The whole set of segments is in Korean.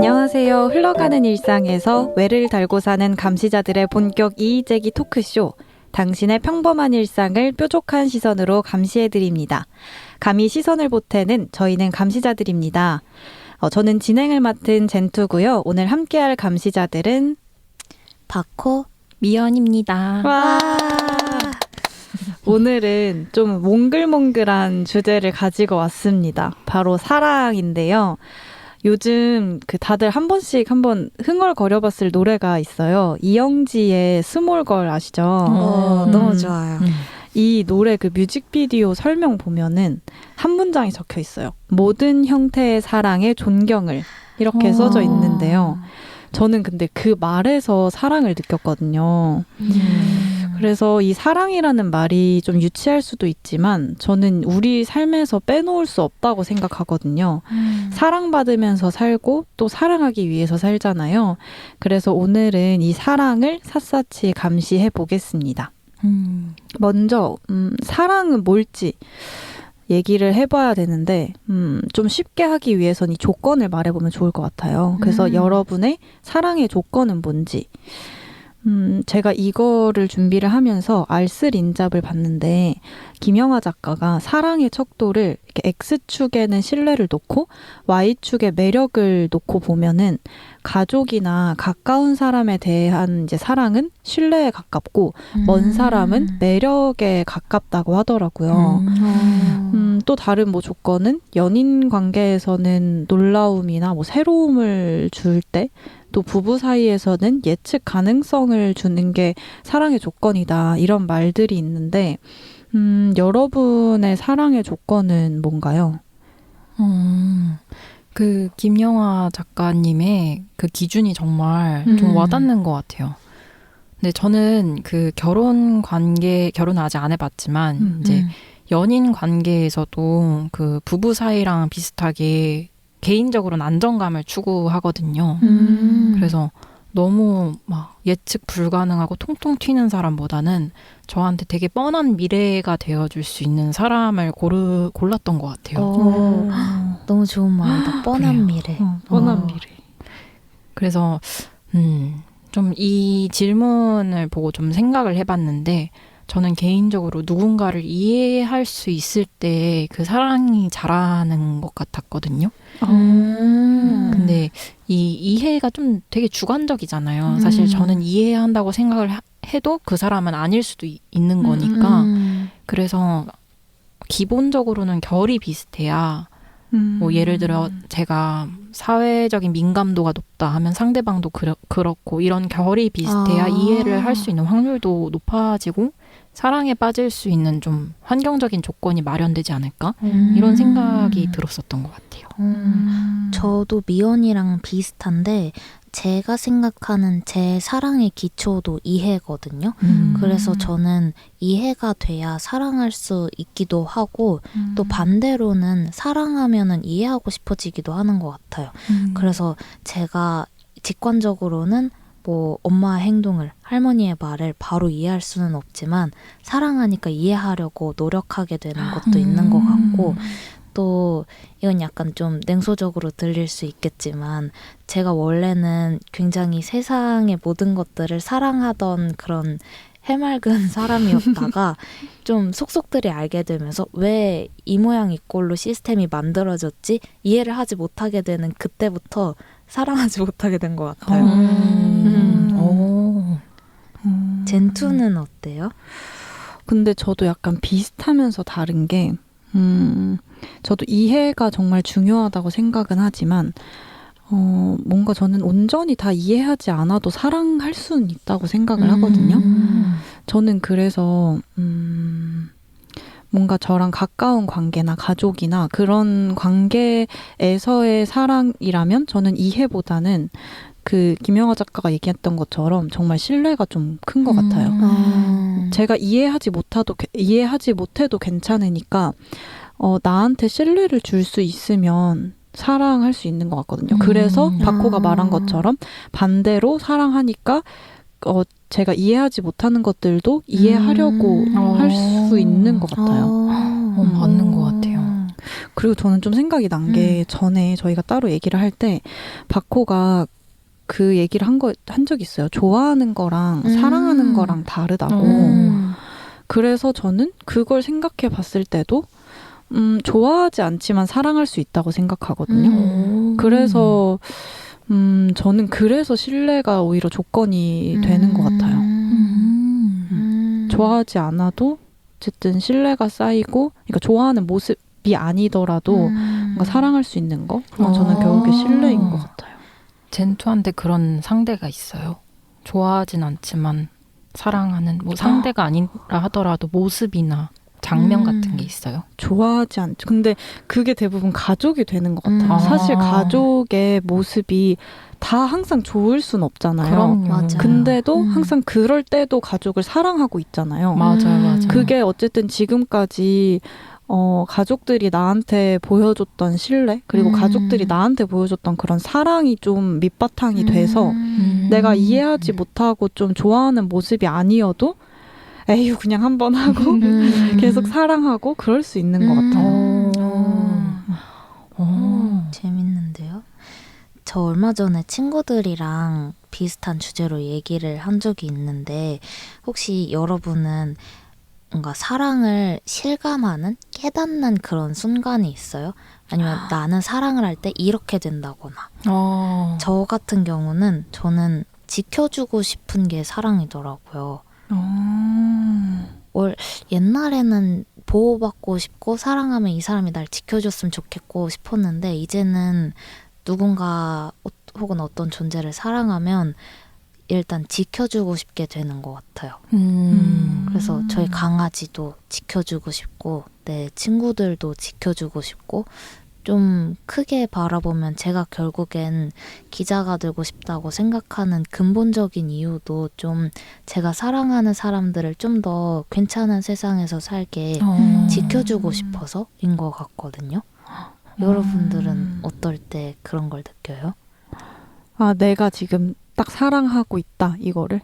안녕하세요. 흘러가는 일상에서 외를 달고 사는 감시자들의 본격 이의제기 토크쇼. 당신의 평범한 일상을 뾰족한 시선으로 감시해드립니다. 감히 시선을 보태는 저희는 감시자들입니다. 저는 진행을 맡은 젠투고요. 오늘 함께할 감시자들은 바코 미연입니다. 와! 오늘은 좀 몽글몽글한 주제를 가지고 왔습니다. 바로 사랑인데요. 요즘 다들 한 번씩 한번 흥얼거려봤을 노래가 있어요. 이영지의 스몰걸 아시죠? 너무 좋아요. 이 노래 뮤직비디오 설명 보면은 한 문장이 적혀 있어요. 모든 형태의 사랑에 존경을 이렇게 써져 있는데요. 저는 근데 그 말에서 사랑을 느꼈거든요. 그래서 이 사랑이라는 말이 좀 유치할 수도 있지만 저는 우리 삶에서 빼놓을 수 없다고 생각하거든요. 사랑받으면서 살고 또 사랑하기 위해서 살잖아요. 그래서 오늘은 이 사랑을 샅샅이 감시해 보겠습니다. 먼저 사랑은 뭘지 얘기를 해봐야 되는데 좀 쉽게 하기 위해선 이 조건을 말해보면 좋을 것 같아요. 그래서 여러분의 사랑의 조건은 뭔지 제가 이거를 준비를 하면서 알쓸인잡을 봤는데 김영하 작가가 사랑의 척도를 이렇게 X축에는 신뢰를 놓고 Y축에 매력을 놓고 보면은 가족이나 가까운 사람에 대한 이제 사랑은 신뢰에 가깝고 먼 사람은 매력에 가깝다고 하더라고요. 또 다른 조건은 연인 관계에서는 놀라움이나 새로움을 줄 때 또 부부 사이에서는 예측 가능성을 주는 게 사랑의 조건이다. 이런 말들이 있는데 여러분의 사랑의 조건은 뭔가요? 김영하 작가님의 그 기준이 정말 좀 와닿는 것 같아요. 근데 저는 결혼은 아직 안 해봤지만 이제 연인 관계에서도 부부 사이랑 비슷하게 개인적으로는 안정감을 추구하거든요. 그래서 너무 예측 불가능하고 통통 튀는 사람보다는 저한테 되게 뻔한 미래가 되어줄 수 있는 사람을 골랐던 것 같아요. 너무 좋은 말이다. 뻔한 미래. 뻔한 미래. 그래서 좀 이 질문을 보고 좀 생각을 해봤는데 저는 개인적으로 누군가를 이해할 수 있을 때 그 사랑이 자라는 것 같았거든요. 근데 이 이해가 좀 되게 주관적이잖아요. 사실 저는 이해한다고 생각을 해도 그 사람은 아닐 수도 있는 거니까. 그래서 기본적으로는 결이 비슷해야 예를 들어 제가 사회적인 민감도가 높다 하면 상대방도 그렇고 이런 결이 비슷해야 이해를 할 수 있는 확률도 높아지고 사랑에 빠질 수 있는 좀 환경적인 조건이 마련되지 않을까? 이런 생각이 들었었던 것 같아요. 저도 미연이랑 비슷한데 제가 생각하는 제 사랑의 기초도 이해거든요. 그래서 저는 이해가 돼야 사랑할 수 있기도 하고 또 반대로는 사랑하면은 이해하고 싶어지기도 하는 것 같아요. 그래서 제가 직관적으로는 엄마의 행동을, 할머니의 말을 바로 이해할 수는 없지만 사랑하니까 이해하려고 노력하게 되는 것도 있는 것 같고 또 이건 약간 좀 냉소적으로 들릴 수 있겠지만 제가 원래는 굉장히 세상의 모든 것들을 사랑하던 그런 해맑은 사람이었다가 좀 속속들이 알게 되면서 왜 이 모양 이 꼴로 시스템이 만들어졌지? 이해를 하지 못하게 되는 그때부터 사랑하지 못하게 된 것 같아요. 젠투는 어때요? 근데 저도 약간 비슷하면서 다른 게 저도 이해가 정말 중요하다고 생각은 하지만 뭔가 저는 온전히 다 이해하지 않아도 사랑할 수는 있다고 생각을 하거든요. 저는 그래서 뭔가 저랑 가까운 관계나 가족이나 그런 관계에서의 사랑이라면 저는 이해보다는 김영하 작가가 얘기했던 것처럼 정말 신뢰가 좀 큰 것 같아요. 제가 이해하지 못해도 괜찮으니까 나한테 신뢰를 줄 수 있으면 사랑할 수 있는 것 같거든요. 그래서 바코가 말한 것처럼 반대로 사랑하니까 제가 이해하지 못하는 것들도 이해하려고 할 수 있는 것 같아요. 맞는 것 같아요. 그리고 저는 좀 생각이 난 게 전에 저희가 따로 얘기를 할 때 바코가 그 얘기를 한 적이 있어요. 좋아하는 거랑 사랑하는 거랑 다르다고. 그래서 저는 그걸 생각해 봤을 때도 좋아하지 않지만 사랑할 수 있다고 생각하거든요. 그래서 저는 그래서 신뢰가 오히려 조건이 되는 것 같아요. 좋아하지 않아도 어쨌든 신뢰가 쌓이고, 그러니까 좋아하는 모습이 아니더라도 뭔가 사랑할 수 있는 거, 그건 저는 결국에 신뢰인 것 같아요. 젠투한테 그런 상대가 있어요. 좋아하진 않지만 사랑하는 뭐 상대가 아니라 하더라도 모습이나 장면 같은 게 있어요. 좋아하지 않죠. 근데 그게 대부분 가족이 되는 것 같아요. 사실 가족의 모습이 다 항상 좋을 순 없잖아요. 그럼요. 맞아요. 근데도 항상 그럴 때도 가족을 사랑하고 있잖아요. 맞아요. 그게 어쨌든 지금까지 가족들이 나한테 보여줬던 신뢰, 그리고 가족들이 나한테 보여줬던 그런 사랑이 좀 밑바탕이 돼서 내가 이해하지 못하고 좀 좋아하는 모습이 아니어도 에휴 그냥 한번 하고 계속 사랑하고 그럴 수 있는 것 같아요. 재밌는데요? 저 얼마 전에 친구들이랑 비슷한 주제로 얘기를 한 적이 있는데 혹시 여러분은 뭔가 사랑을 실감하는, 깨닫는 그런 순간이 있어요? 아니면 나는 사랑을 할 때 이렇게 된다거나. 저 같은 경우는 저는 지켜주고 싶은 게 사랑이더라고요. 옛날에는 보호받고 싶고 사랑하면 이 사람이 날 지켜줬으면 좋겠고 싶었는데 이제는 누군가 혹은 어떤 존재를 사랑하면 일단 지켜주고 싶게 되는 것 같아요. 그래서 저희 강아지도 지켜주고 싶고 내 친구들도 지켜주고 싶고 좀 크게 바라보면 제가 결국엔 기자가 되고 싶다고 생각하는 근본적인 이유도 좀 제가 사랑하는 사람들을 좀 더 괜찮은 세상에서 살게 지켜주고 싶어서인 것 같거든요. 여러분들은 어떨 때 그런 걸 느껴요? 아, 내가 지금 딱 사랑하고 있다, 이거를.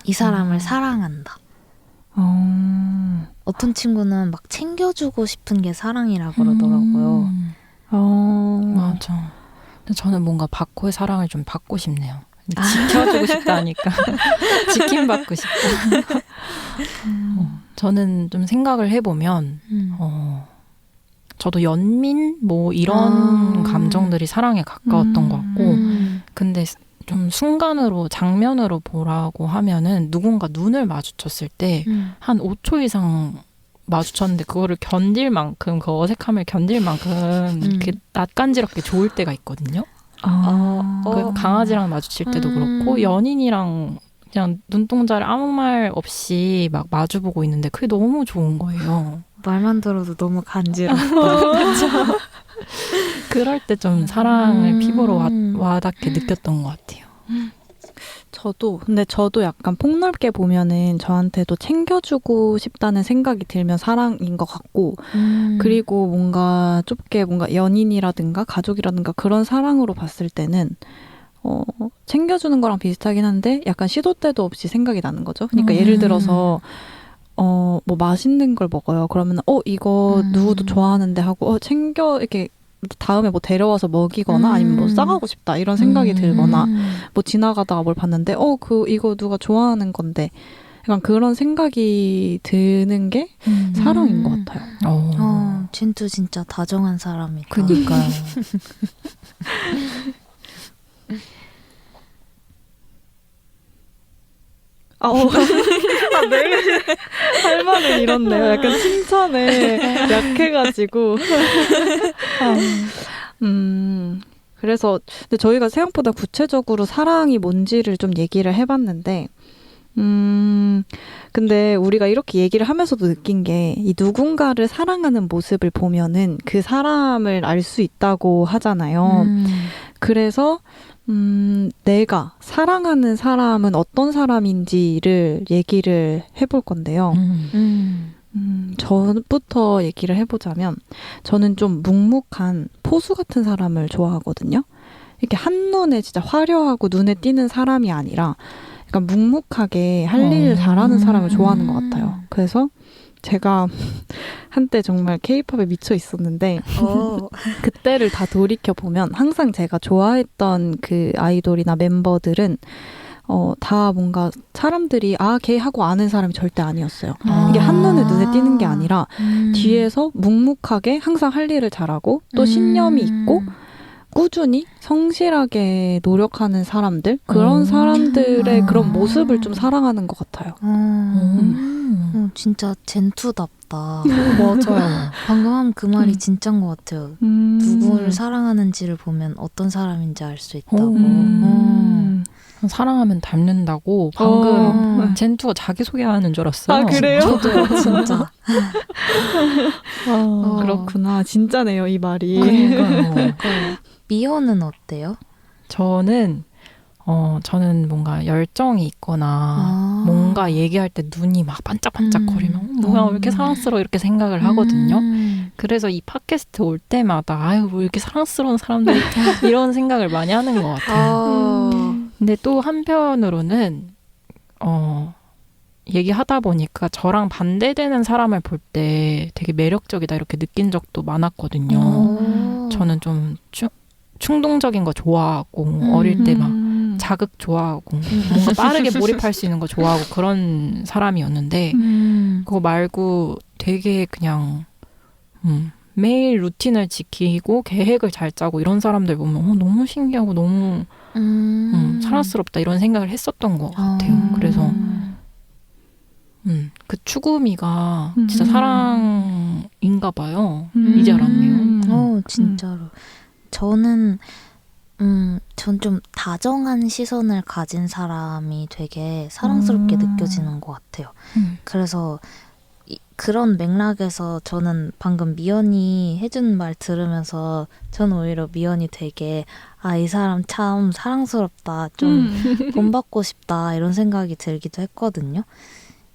이 사람을 사랑한다. 어떤 친구는 막 챙겨주고 싶은 게 사랑이라 그러더라고요. 맞아. 근데 저는 뭔가 바코의 사랑을 좀 받고 싶네요. 지켜주고 싶다니까. 지킴받고 싶다. 저는 좀 생각을 해보면 저도 연민 뭐 이런 감정들이 사랑에 가까웠던 것 같고 근데 좀 순간으로 장면으로 보라고 하면은 누군가 눈을 마주쳤을 때 한 5초 이상 마주쳤는데 그거를 견딜 만큼 그 어색함을 견딜 만큼 이렇게 낯간지럽게 좋을 때가 있거든요. 그 강아지랑 마주칠 때도 그렇고 연인이랑 그냥 눈동자를 아무 말 없이 막 마주보고 있는데 그게 너무 좋은 거예요. 말만 들어도 너무 간지럽다. 그럴 때 좀 사랑을 피부로 와닿게 느꼈던 것 같아요. 근데 저도 약간 폭넓게 보면은 저한테도 챙겨주고 싶다는 생각이 들면 사랑인 것 같고, 그리고 뭔가 좁게 뭔가 연인이라든가 가족이라든가 그런 사랑으로 봤을 때는, 챙겨주는 거랑 비슷하긴 한데 약간 시도 때도 없이 생각이 나는 거죠. 그러니까 예를 들어서, 뭐 맛있는 걸 먹어요. 그러면, 이거 누구도 좋아하는데 하고, 이렇게 다음에 뭐 데려와서 먹이거나 아니면 뭐 싸가고 싶다 이런 생각이 들거나 뭐 지나가다가 뭘 봤는데 이거 누가 좋아하는 건데 약간 그런 생각이 드는 게 사랑인 것 같아요. 젠투 진짜 다정한 사람이다. 그니까요. 할 말을 잃었네요. 약간 칭찬에 약해가지고. 그래서 근데 저희가 생각보다 구체적으로 사랑이 뭔지를 좀 얘기를 해봤는데, 근데 우리가 이렇게 얘기를 하면서도 느낀 게 이 누군가를 사랑하는 모습을 보면은 그 사람을 알 수 있다고 하잖아요. 그래서 내가 사랑하는 사람은 어떤 사람인지를 얘기를 해볼 건데요. 저부터 얘기를 해보자면 저는 좀 묵묵한 포수 같은 사람을 좋아하거든요. 이렇게 한눈에 진짜 화려하고 눈에 띄는 사람이 아니라 약간 묵묵하게 할 일을 잘하는 사람을 좋아하는 것 같아요. 그래서 제가 한때 정말 케이팝에 미쳐 있었는데 그때를 다 돌이켜 보면 항상 제가 좋아했던 그 아이돌이나 멤버들은 다 뭔가 사람들이 걔 하고 아는 사람이 절대 아니었어요. 이게 한눈에 눈에 띄는 게 아니라 뒤에서 묵묵하게 항상 할 일을 잘하고 또 신념이 있고 꾸준히 성실하게 노력하는 사람들, 그런 사람들의 그런 모습을 좀 사랑하는 것 같아요. 진짜 젠투답다. 맞아요. 방금 한 그 말이 진짜인 것 같아요. 누구를 사랑하는지를 보면 어떤 사람인지 알 수 있다고. 사랑하면 닮는다고 방금 젠투가 자기소개하는 줄 알았어요. 아, 그래요? 저도요, 진짜. 그렇구나. 진짜네요, 이 말이. 그러니까요. 미호는 어때요? 저는 뭔가 열정이 있거나 뭔가 얘기할 때 눈이 막 반짝반짝거리면 뭐야 왜 이렇게 사랑스러워 이렇게 생각을 하거든요. 그래서 이 팟캐스트 올 때마다 아유 왜 이렇게 사랑스러운 사람들이 이런 생각을 많이 하는 것 같아요. 근데 또 한편으로는 얘기하다 보니까 저랑 반대되는 사람을 볼 때 되게 매력적이다 이렇게 느낀 적도 많았거든요. 저는 좀 충동적인 거 좋아하고 어릴 때 막 자극 좋아하고 뭔가 빠르게 몰입할 수 있는 거 좋아하고 그런 사람이었는데 그거 말고 되게 그냥 매일 루틴을 지키고 계획을 잘 짜고 이런 사람들 보면 너무 신기하고 너무 사랑스럽다 이런 생각을 했었던 것 같아요. 그래서 그 추구미가 진짜 사랑인가 봐요. 이제 알았네요. 진짜로. 저는 전 좀 다정한 시선을 가진 사람이 되게 사랑스럽게 느껴지는 것 같아요. 그래서 그런 맥락에서 저는 방금 미연이 해준 말 들으면서 저는 오히려 미연이 되게 이 사람 참 사랑스럽다, 좀 본받고 싶다 이런 생각이 들기도 했거든요.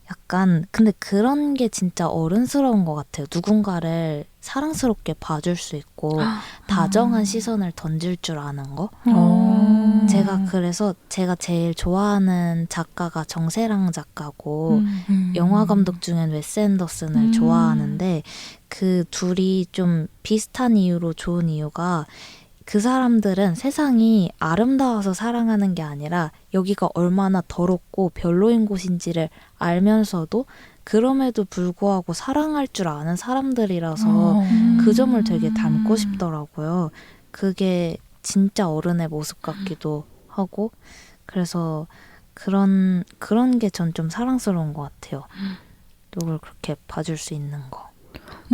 약간 근데 그런 게 진짜 어른스러운 것 같아요. 누군가를 사랑스럽게 봐줄 수 있고 다정한 시선을 던질 줄 아는 거. 제가 그래서 제가 제일 좋아하는 작가가 정세랑 작가고 영화 감독 중엔 웨스 앤더슨을 좋아하는데 그 둘이 좀 비슷한 이유로 좋은 이유가 그 사람들은 세상이 아름다워서 사랑하는 게 아니라 여기가 얼마나 더럽고 별로인 곳인지를 알면서도 그럼에도 불구하고 사랑할 줄 아는 사람들이라서 그 점을 되게 닮고 싶더라고요. 그게 진짜 어른의 모습 같기도 하고 그래서 그런 게 전 좀 사랑스러운 것 같아요. 누굴 그렇게 봐줄 수 있는 거.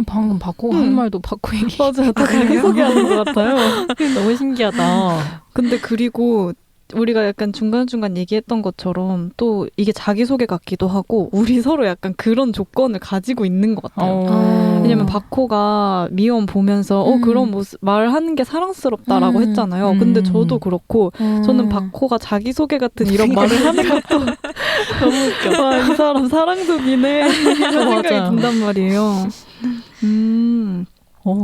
방금 바꿔 한 말도 바꿔 얘기해. 맞아요. 다 자기 소개하는 것 같아요. 너무 신기하다. 근데 그리고 우리가 약간 중간중간 얘기했던 것처럼 또 이게 자기소개 같기도 하고 우리 서로 약간 그런 조건을 가지고 있는 것 같아요. 왜냐면 박호가 미연 보면서 그런 모습 말하는 게 사랑스럽다라고 했잖아요. 근데 저도 그렇고 저는 박호가 자기소개 같은 이런 말을 하는 것도 너무 웃겨. 와, 이 사람 사랑둥이네 이런 생각이 든단 말이에요.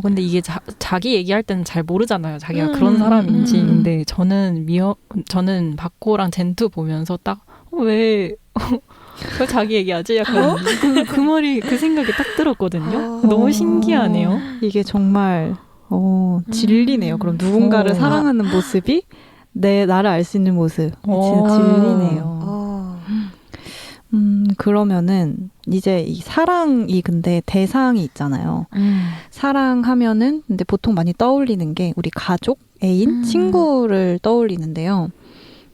근데 이게 자기 얘기할 때는 잘 모르잖아요. 자기가 그런 사람인지. 근데 저는 박호랑 젠투 보면서 딱, 왜 자기 얘기하지? 약간 그 말이, 그 생각이 딱 들었거든요. 너무 신기하네요. 이게 정말, 진리네요. 그럼 누군가를 사랑하는 모습이 나를 알 수 있는 모습. 진짜 진리네요. 그러면은 이제 이 사랑이 근데 대상이 있잖아요. 사랑하면은 근데 보통 많이 떠올리는 게 우리 가족, 애인, 친구를 떠올리는데요.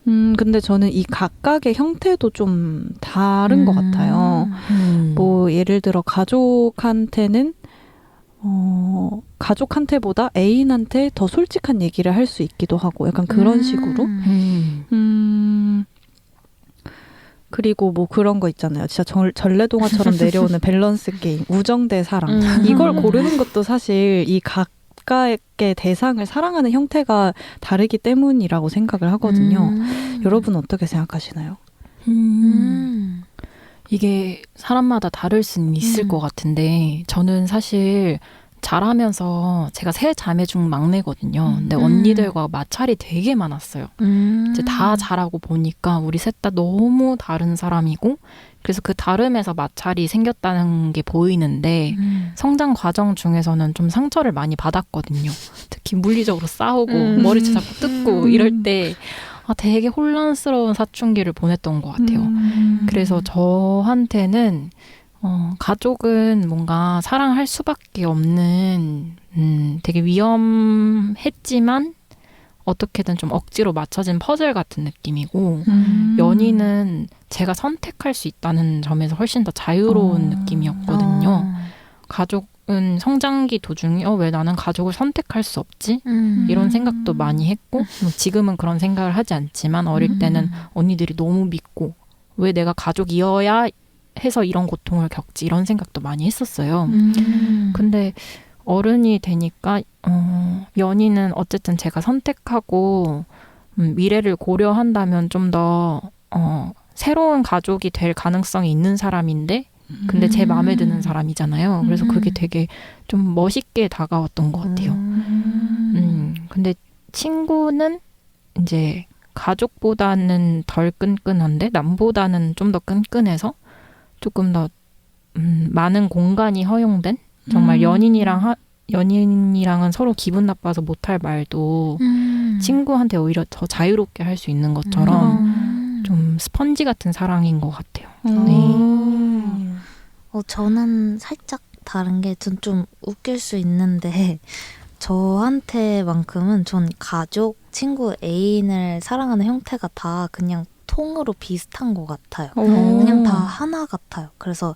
근데 저는 이 각각의 형태도 좀 다른 것 같아요. 뭐 예를 들어 가족한테는 가족한테보다 애인한테 더 솔직한 얘기를 할 수 있기도 하고 약간 그런 식으로. 그리고 뭐 그런 거 있잖아요. 진짜 전래동화처럼 내려오는 밸런스 게임, 우정 대 사랑. 이걸 고르는 것도 사실 이 각각의 대상을 사랑하는 형태가 다르기 때문이라고 생각을 하거든요. 여러분 어떻게 생각하시나요? 이게 사람마다 다를 수는 있을 것 같은데 저는 사실 자라면서 제가 세 자매 중 막내거든요. 근데 언니들과 마찰이 되게 많았어요. 이제 다 자라고 보니까 우리 셋 다 너무 다른 사람이고 그래서 그 다름에서 마찰이 생겼다는 게 보이는데 성장 과정 중에서는 좀 상처를 많이 받았거든요. 특히 물리적으로 싸우고 머리채 잡고 뜯고 이럴 때 되게 혼란스러운 사춘기를 보냈던 것 같아요. 그래서 저한테는 가족은 뭔가 사랑할 수밖에 없는 되게 위험했지만 어떻게든 좀 억지로 맞춰진 퍼즐 같은 느낌이고 연인은 제가 선택할 수 있다는 점에서 훨씬 더 자유로운 느낌이었거든요. 가족은 성장기 도중에 왜 나는 가족을 선택할 수 없지? 이런 생각도 많이 했고 뭐 지금은 그런 생각을 하지 않지만 어릴 때는 언니들이 너무 믿고 왜 내가 가족이어야 해서 이런 고통을 겪지 이런 생각도 많이 했었어요. 근데 어른이 되니까 연인은 어쨌든 제가 선택하고 미래를 고려한다면 좀 더 새로운 가족이 될 가능성이 있는 사람인데 근데 제 마음에 드는 사람이잖아요. 그래서 그게 되게 좀 멋있게 다가왔던 것 같아요. 근데 친구는 이제 가족보다는 덜 끈끈한데 남보다는 좀 더 끈끈해서 조금 더 많은 공간이 허용된 정말 연인이랑은 서로 기분 나빠서 못할 말도 친구한테 오히려 더 자유롭게 할 수 있는 것처럼 좀 스펀지 같은 사랑인 것 같아요. 네. 저는 살짝 다른 게 좀 웃길 수 있는데 저한테만큼은 전 가족, 친구, 애인을 사랑하는 형태가 다 그냥 통으로 비슷한 것 같아요. 그냥 다 하나 같아요. 그래서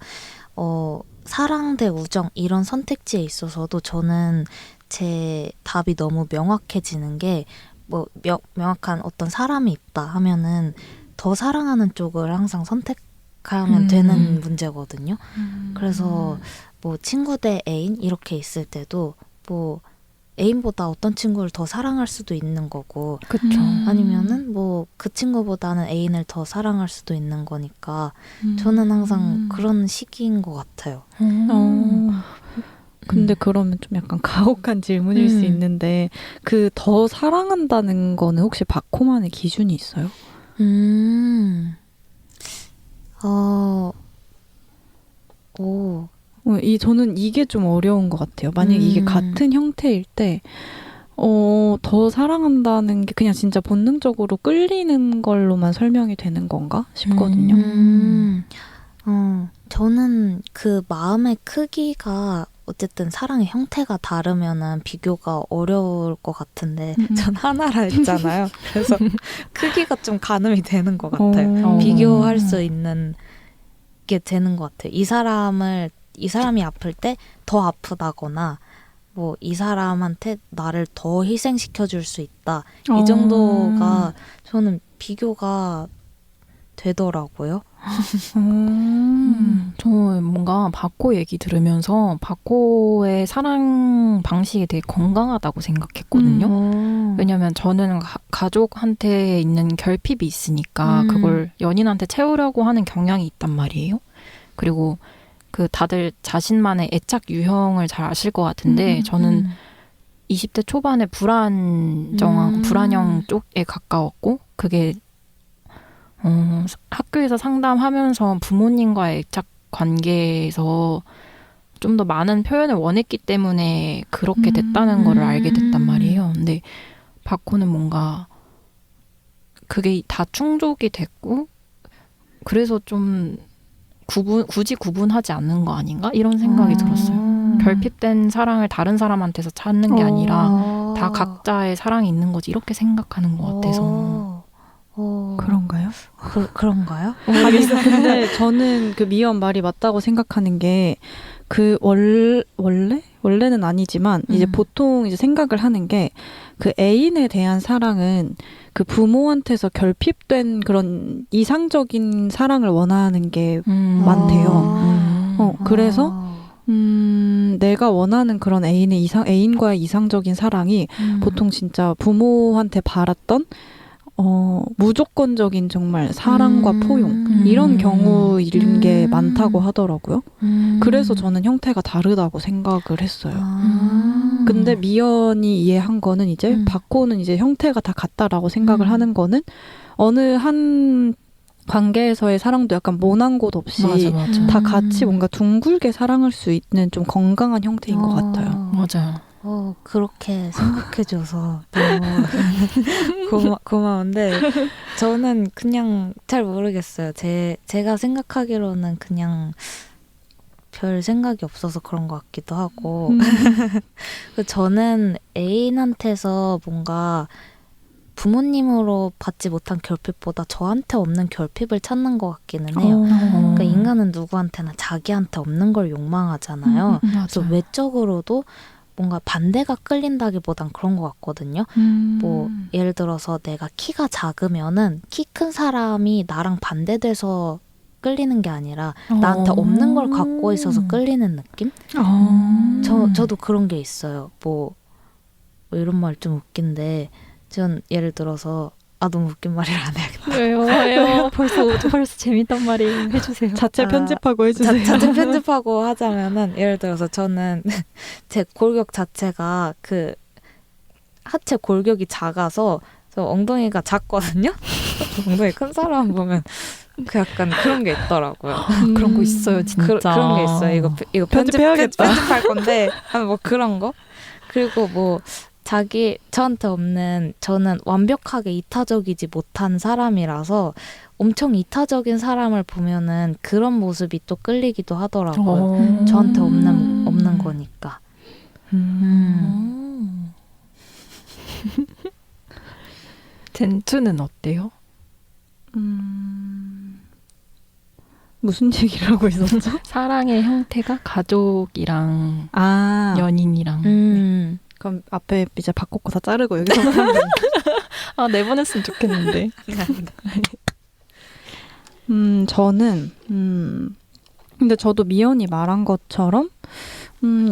사랑 대 우정 이런 선택지에 있어서도 저는 제 답이 너무 명확해지는 게 뭐 명확한 어떤 사람이 있다 하면은 더 사랑하는 쪽을 항상 선택하면 되는 문제거든요. 그래서 뭐 친구 대 애인 이렇게 있을 때도 뭐 애인보다 어떤 친구를 더 사랑할 수도 있는 거고 그쵸. 아니면은 뭐 그 친구보다는 애인을 더 사랑할 수도 있는 거니까 저는 항상 그런 시기인 것 같아요. 근데 그러면 좀 약간 가혹한 질문일 수 있는데 그 더 사랑한다는 거는 혹시 박호만의 기준이 있어요? 저는 이게 좀 어려운 것 같아요. 만약에 이게 같은 형태일 때 더 사랑한다는 게 그냥 진짜 본능적으로 끌리는 걸로만 설명이 되는 건가 싶거든요. 저는 그 마음의 크기가 어쨌든 사랑의 형태가 다르면은 비교가 어려울 것 같은데 전 하나라 했잖아요. 그래서 크기가 좀 가늠이 되는 것 같아요. 비교할 수 있는 게 되는 것 같아요. 이 사람이 아플 때 더 아프다거나 뭐 이 사람한테 나를 더 희생시켜 줄 수 있다. 이 정도가 저는 비교가 되더라고요. 저 뭔가 바코 얘기 들으면서 바코의 사랑 방식이 되게 건강하다고 생각했거든요. 왜냐면 저는 가족한테 있는 결핍이 있으니까 그걸 연인한테 채우려고 하는 경향이 있단 말이에요. 그리고 그 다들 자신만의 애착 유형을 잘 아실 것 같은데 저는 20대 초반에 불안형 쪽에 가까웠고 그게 학교에서 상담하면서 부모님과의 애착 관계에서 좀 더 많은 표현을 원했기 때문에 그렇게 됐다는 거를 알게 됐단 말이에요. 근데 바코는 뭔가 그게 다 충족이 됐고 그래서 좀 굳이 구분하지 않는 거 아닌가? 이런 생각이 들었어요. 결핍된 사랑을 다른 사람한테서 찾는 게 아니라 다 각자의 사랑이 있는 거지 이렇게 생각하는 것 같아서 그런가요? 그런가요? 근데 저는 그 미연 말이 맞다고 생각하는 게 그 원래는 아니지만 이제 보통 이제 생각을 하는 게 그 애인에 대한 사랑은 그 부모한테서 결핍된 그런 이상적인 사랑을 원하는 게 많대요. 그래서 내가 원하는 그런 애인과의 이상적인 사랑이 보통 진짜 부모한테 바랐던 무조건적인 정말 사랑과 포용 이런 경우인 게 많다고 하더라고요. 그래서 저는 형태가 다르다고 생각을 했어요. 근데 미연이 이해한 거는 이제 바코는 이제 형태가 다 같다라고 생각을 하는 거는 어느 한 관계에서의 사랑도 약간 모난 곳 없이 맞아. 다 같이 뭔가 둥글게 사랑할 수 있는 좀 건강한 형태인 것 같아요. 맞아요. 그렇게 생각해줘서 너무 고마운데 저는 그냥 잘 모르겠어요. 제가 생각하기로는 그냥 별 생각이 없어서 그런 것 같기도 하고 저는 애인한테서 뭔가 부모님으로 받지 못한 결핍보다 저한테 없는 결핍을 찾는 것 같기는 해요. 그러니까 인간은 누구한테나 자기한테 없는 걸 욕망하잖아요. 그래서 외적으로도 뭔가 반대가 끌린다기보단 그런 것 같거든요. 뭐 예를 들어서 내가 키가 작으면은 키 큰 사람이 나랑 반대돼서 끌리는 게 아니라 나한테 없는 걸 갖고 있어서 끌리는 느낌? 저도 그런 게 있어요. 뭐 이런 말 좀 웃긴데 전 예를 들어서 너무 웃긴 말이라 안 해야겠다. 왜요? 벌써 재밌단 말이 해주세요. 자체 편집하고 해주세요. 자체 편집하고 하자면은 예를 들어서 저는 제 골격 자체가 그 하체 골격이 작아서 저 엉덩이가 작거든요. 엉덩이 큰 사람 보면 그 약간 그런 게 있더라고요. 그런 거 있어요, 진짜. 그런 게 있어요. 이거 편집해야겠다. 편집할 건데 뭐 그런 거. 그리고 뭐 저한테 없는 저는 완벽하게 이타적이지 못한 사람이라서 엄청 이타적인 사람을 보면은 그런 모습이 또 끌리기도 하더라고요. 저한테 없는 거니까. 젠투는 어때요? 무슨 얘기를 하고 있었죠? 사랑의 형태가 가족이랑 연인이랑. 그럼 앞에 이제 바꿔고 다 자르고 여기서 하면 내보냈으면 좋겠는데. 저는 근데 저도 미연이 말한 것처럼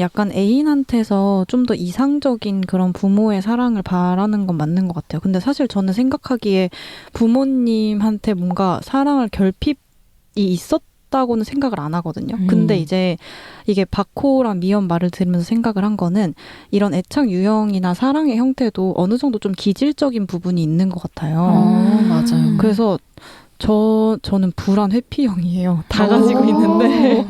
약간 애인한테서 좀 더 이상적인 그런 부모의 사랑을 바라는 건 맞는 것 같아요. 근데 사실 저는 생각하기에 부모님한테 뭔가 사랑을 결핍이 있었다고는 생각을 안 하거든요. 근데 이제 이게 바코랑 미연 말을 들으면서 생각을 한 거는 이런 애착 유형이나 사랑의 형태도 어느 정도 좀 기질적인 부분이 있는 것 같아요. 맞아요. 그래서 저는 불안 회피형이에요. 다 가지고 있는데.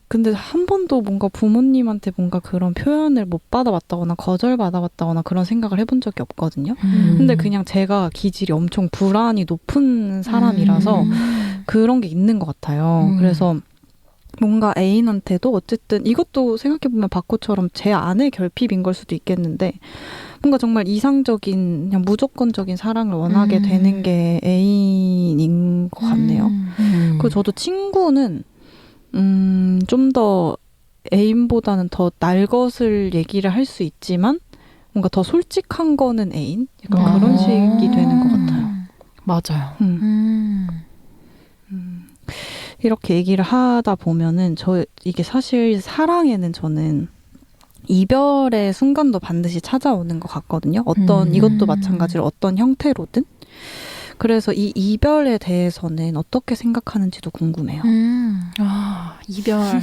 근데 한 번도 뭔가 부모님한테 뭔가 그런 표현을 못 받아봤다거나 거절받아봤다거나 그런 생각을 해본 적이 없거든요. 근데 그냥 제가 기질이 엄청 불안이 높은 사람이라서 그런 게 있는 것 같아요. 그래서 뭔가 애인한테도 어쨌든 이것도 생각해보면 바코처럼 제 안의 결핍인 걸 수도 있겠는데 뭔가 정말 이상적인 그냥 무조건적인 사랑을 원하게 되는 게 애인인 것 같네요. 그리고 저도 친구는 좀 더 애인보다는 더 날 것을 얘기를 할 수 있지만 뭔가 더 솔직한 거는 애인? 약간 그런 식이 되는 것 같아요. 맞아요. 이렇게 얘기를 하다 보면은 이게 사실 사랑에는 저는 이별의 순간도 반드시 찾아오는 것 같거든요. 이것도 마찬가지로 어떤 형태로든. 그래서 이 이별에 대해서는 어떻게 생각하는지도 궁금해요. 이별.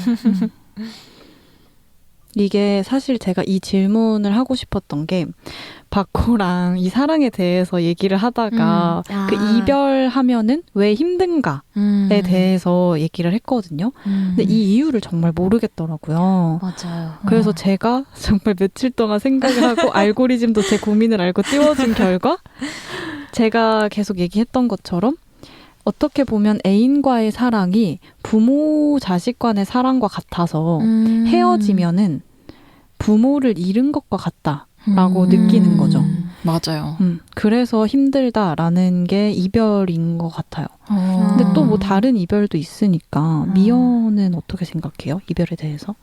이게 사실 제가 이 질문을 하고 싶었던 게 바코랑 이 사랑에 대해서 얘기를 하다가 그 이별하면은 왜 힘든가에 대해서 얘기를 했거든요. 근데 이 이유를 정말 모르겠더라고요. 맞아요. 그래서 제가 정말 며칠 동안 생각을 하고 알고리즘도 제 고민을 알고 띄워준 결과 제가 계속 얘기했던 것처럼 어떻게 보면 애인과의 사랑이 부모 자식 간의 사랑과 같아서 헤어지면은 부모를 잃은 것과 같다라고 느끼는 거죠. 맞아요. 그래서 힘들다라는 게 이별인 것 같아요. 근데 또 뭐 다른 이별도 있으니까 미연은 어떻게 생각해요? 이별에 대해서?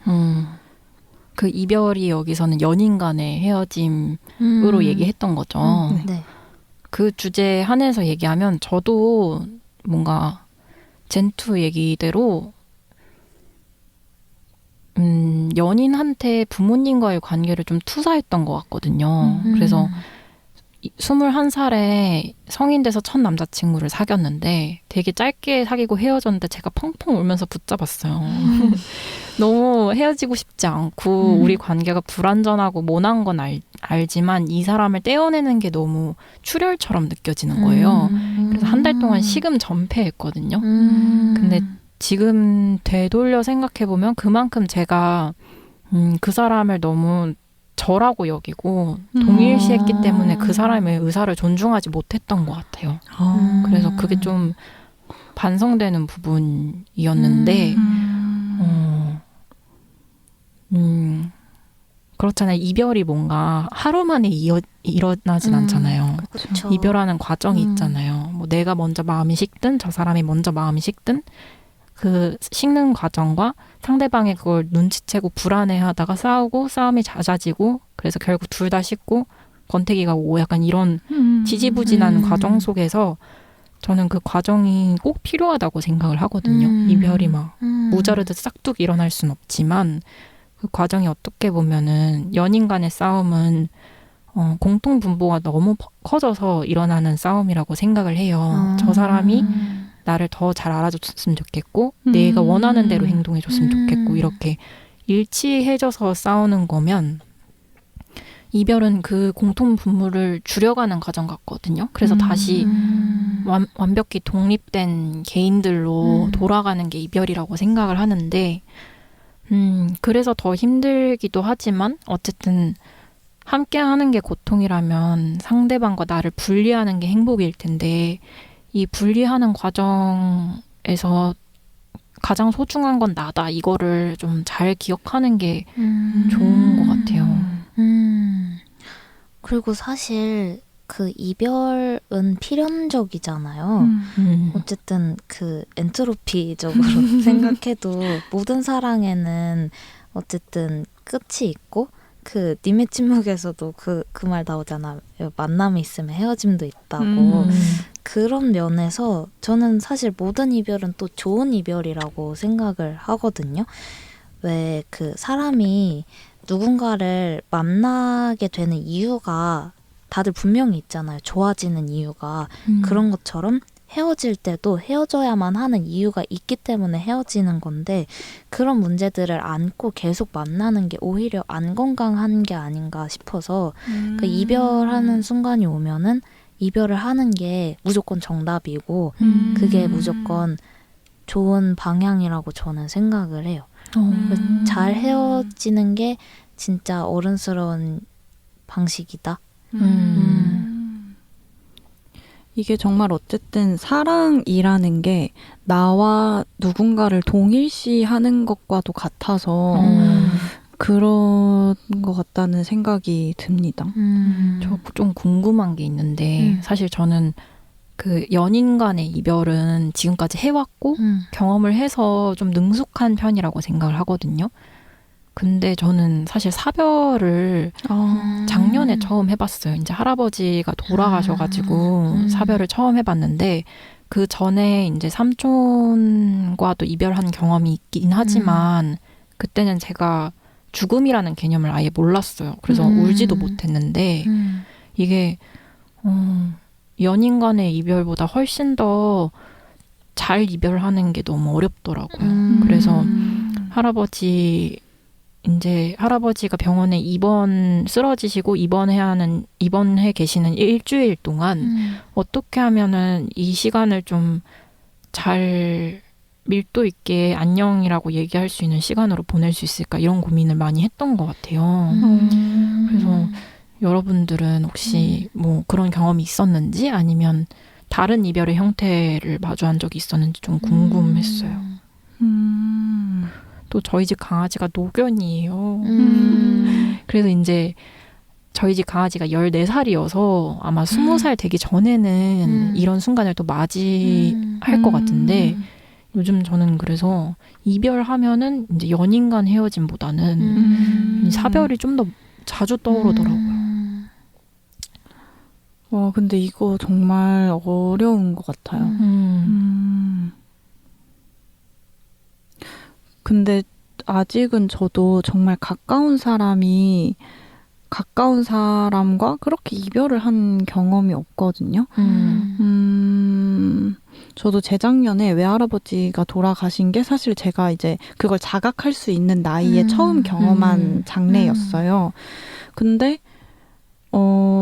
그 이별이 여기서는 연인 간의 헤어짐으로 얘기했던 거죠. 네. 그 주제에 한해서 얘기하면 저도 뭔가 젠투 얘기대로 연인한테 부모님과의 관계를 좀 투사했던 것 같거든요. 그래서 21살에 성인 돼서 첫 남자친구를 사귀었는데 되게 짧게 사귀고 헤어졌는데 제가 펑펑 울면서 붙잡았어요. 너무 헤어지고 싶지 않고 우리 관계가 불완전하고 모난 건 알지만 이 사람을 떼어내는 게 너무 출혈처럼 느껴지는 거예요. 그래서 한 달 동안 시금전폐했거든요. 근데 지금 되돌려 생각해보면 그만큼 제가 그 사람을 너무 저라고 여기고 동일시했기 때문에 그 사람의 의사를 존중하지 못했던 것 같아요. 그래서 그게 좀 반성되는 부분이었는데 그렇잖아요. 이별이 뭔가 하루 만에 일어나진 않잖아요. 그쵸. 이별하는 과정이 있잖아요. 뭐 내가 먼저 마음이 식든 저 사람이 먼저 마음이 식든 그 식는 과정과 상대방이 그걸 눈치채고 불안해하다가 싸우고 싸움이 잦아지고 그래서 결국 둘 다 식고 권태기가 오고 약간 이런 지지부진한 과정 속에서 저는 그 과정이 꼭 필요하다고 생각을 하거든요. 이별이 막 무자르듯 싹둑 일어날 순 없지만 그 과정이 어떻게 보면은 연인 간의 싸움은 공통 분모가 너무 커져서 일어나는 싸움이라고 생각을 해요. 저 사람이 나를 더 잘 알아줬으면 좋겠고 내가 원하는 대로 행동해줬으면 좋겠고 이렇게 일치해져서 싸우는 거면 이별은 그 공통 분모를 줄여가는 과정 같거든요. 그래서 다시 완벽히 독립된 개인들로 돌아가는 게 이별이라고 생각을 하는데 그래서 더 힘들기도 하지만 어쨌든 함께 하는 게 고통이라면 상대방과 나를 분리하는 게 행복일 텐데 이 분리하는 과정에서 가장 소중한 건 나다. 이거를 좀 잘 기억하는 게 좋은 것 같아요. 그리고 사실 그 이별은 필연적이잖아요. 어쨌든 그 엔트로피적으로 생각해도 모든 사랑에는 어쨌든 끝이 있고 그 님의 침묵에서도 그 말 나오잖아. 만남이 있으면 헤어짐도 있다고. 그런 면에서 저는 사실 모든 이별은 또 좋은 이별이라고 생각을 하거든요. 왜 그 사람이 누군가를 만나게 되는 이유가 다들 분명히 있잖아요. 좋아지는 이유가. 그런 것처럼 헤어질 때도 헤어져야만 하는 이유가 있기 때문에 헤어지는 건데 그런 문제들을 안고 계속 만나는 게 오히려 안 건강한 게 아닌가 싶어서 그 이별하는 순간이 오면은 이별을 하는 게 무조건 정답이고 그게 무조건 좋은 방향이라고 저는 생각을 해요. 잘 헤어지는 게 진짜 어른스러운 방식이다. 이게 정말 어쨌든 사랑이라는 게 나와 누군가를 동일시하는 것과도 같아서 그런 것 같다는 생각이 듭니다. 저 좀 궁금한 게 있는데 사실 저는 그 연인 간의 이별은 지금까지 해왔고 경험을 해서 좀 능숙한 편이라고 생각을 하거든요. 근데 저는 사실 사별을 작년에 처음 해봤어요. 이제 할아버지가 돌아가셔가지고 사별을 처음 해봤는데 그 전에 이제 삼촌과도 이별한 경험이 있긴 하지만 그때는 제가 죽음이라는 개념을 아예 몰랐어요. 그래서 울지도 못했는데 이게 연인 간의 이별보다 훨씬 더 잘 이별하는 게 너무 어렵더라고요. 그래서 할아버지가 병원에 쓰러지시고 입원해 계시는 일주일 동안 어떻게 하면은 이 시간을 좀 잘 밀도 있게 안녕이라고 얘기할 수 있는 시간으로 보낼 수 있을까 이런 고민을 많이 했던 것 같아요. 그래서 여러분들은 혹시 뭐 그런 경험이 있었는지 아니면 다른 이별의 형태를 마주한 적이 있었는지 좀 궁금했어요. 또 저희 집 강아지가 노견이에요. 그래서 이제 저희 집 강아지가 14살이어서 아마 20살 되기 전에는 이런 순간을 또 맞이할 것 같은데 요즘 저는 그래서 이별하면은 이제 연인 간 헤어짐보다는 사별이 좀 더 자주 떠오르더라고요. 와, 근데 이거 정말 어려운 것 같아요. 근데 아직은 저도 정말 가까운 사람이 가까운 사람과 그렇게 이별을 한 경험이 없거든요. 저도 재작년에 외할아버지가 돌아가신 게 사실 제가 이제 그걸 자각할 수 있는 나이에 처음 경험한 장례였어요. 근데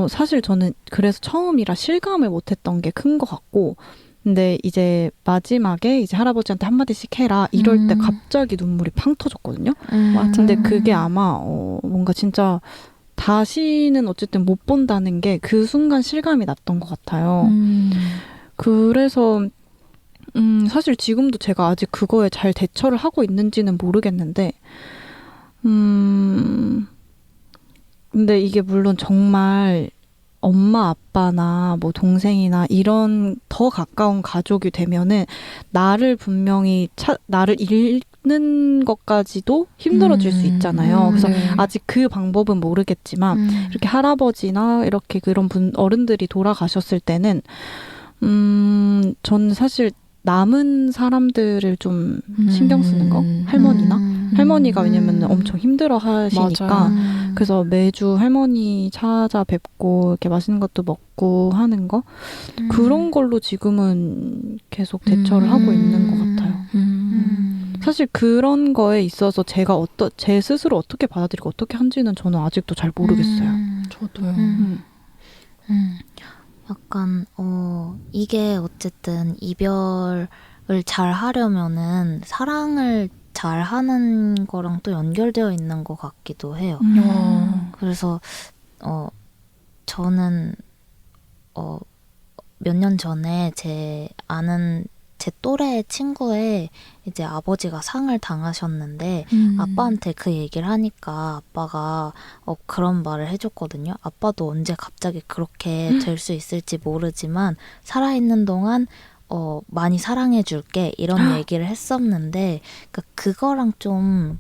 사실 저는 그래서 처음이라 실감을 못했던 게 큰 것 같고, 근데 이제 마지막에 이제 할아버지한테 한마디씩 해라 이럴 때 갑자기 눈물이 팡 터졌거든요. 근데 그게 아마 뭔가 진짜 다시는 어쨌든 못 본다는 게 그 순간 실감이 났던 것 같아요. 그래서 사실 지금도 제가 아직 그거에 잘 대처를 하고 있는지는 모르겠는데, 근데 이게 물론 정말 엄마, 아빠나 뭐 동생이나 이런 더 가까운 가족이 되면은 나를 분명히 나를 잃는 것까지도 힘들어질 수 있잖아요. 그래서 아직 그 방법은 모르겠지만 이렇게 할아버지나 이렇게 그런 어른들이 돌아가셨을 때는 저는 사실 남은 사람들을 좀 신경 쓰는 거? 할머니가 왜냐면 엄청 힘들어 하시니까. 그래서 매주 할머니 찾아뵙고 이렇게 맛있는 것도 먹고 하는 거? 그런 걸로 지금은 계속 대처를 하고 있는 것 같아요. 사실 그런 거에 있어서 제가 제 스스로 어떻게 받아들이고 어떻게 한지는 저는 아직도 잘 모르겠어요. 저도요. 약간 이게 어쨌든 이별을 잘 하려면은 사랑을 잘 하는 거랑 또 연결되어 있는 것 같기도 해요. 그래서 저는 몇 년 전에 제 또래 친구의 이제 아버지가 상을 당하셨는데 아빠한테 그 얘기를 하니까 아빠가 그런 말을 해줬거든요. 아빠도 언제 갑자기 그렇게 될 수 있을지 모르지만 살아있는 동안 많이 사랑해줄게 이런 얘기를 했었는데 그거랑 좀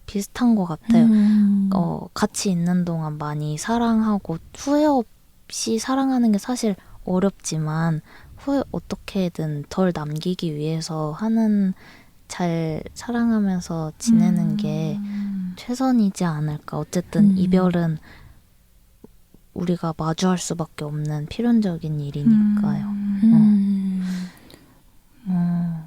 비슷한 것 같아요. 같이 있는 동안 많이 사랑하고 후회 없이 사랑하는 게 사실 어렵지만 후회 어떻게든 덜 남기기 위해서 잘 사랑하면서 지내는 게 최선이지 않을까. 어쨌든 이별은 우리가 마주할 수밖에 없는 필연적인 일이니까요.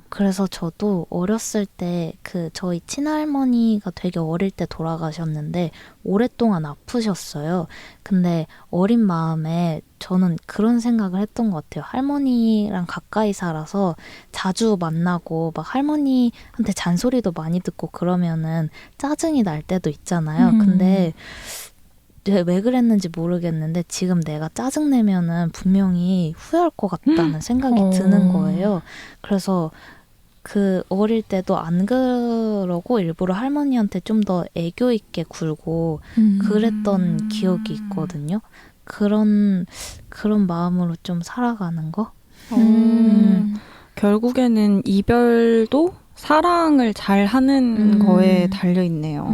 그래서 저도 어렸을 때 저희 친할머니가 되게 어릴 때 돌아가셨는데 오랫동안 아프셨어요. 근데 어린 마음에 저는 그런 생각을 했던 것 같아요. 할머니랑 가까이 살아서 자주 만나고 막 할머니한테 잔소리도 많이 듣고 그러면은 짜증이 날 때도 있잖아요. 근데 왜 그랬는지 모르겠는데 지금 내가 짜증내면은 분명히 후회할 것 같다는 생각이 드는 거예요. 그래서 어릴 때도 안 그러고 일부러 할머니한테 좀 더 애교 있게 굴고 그랬던 기억이 있거든요. 그런 마음으로 좀 살아가는 거? 결국에는 이별도 사랑을 잘 하는 거에 달려있네요.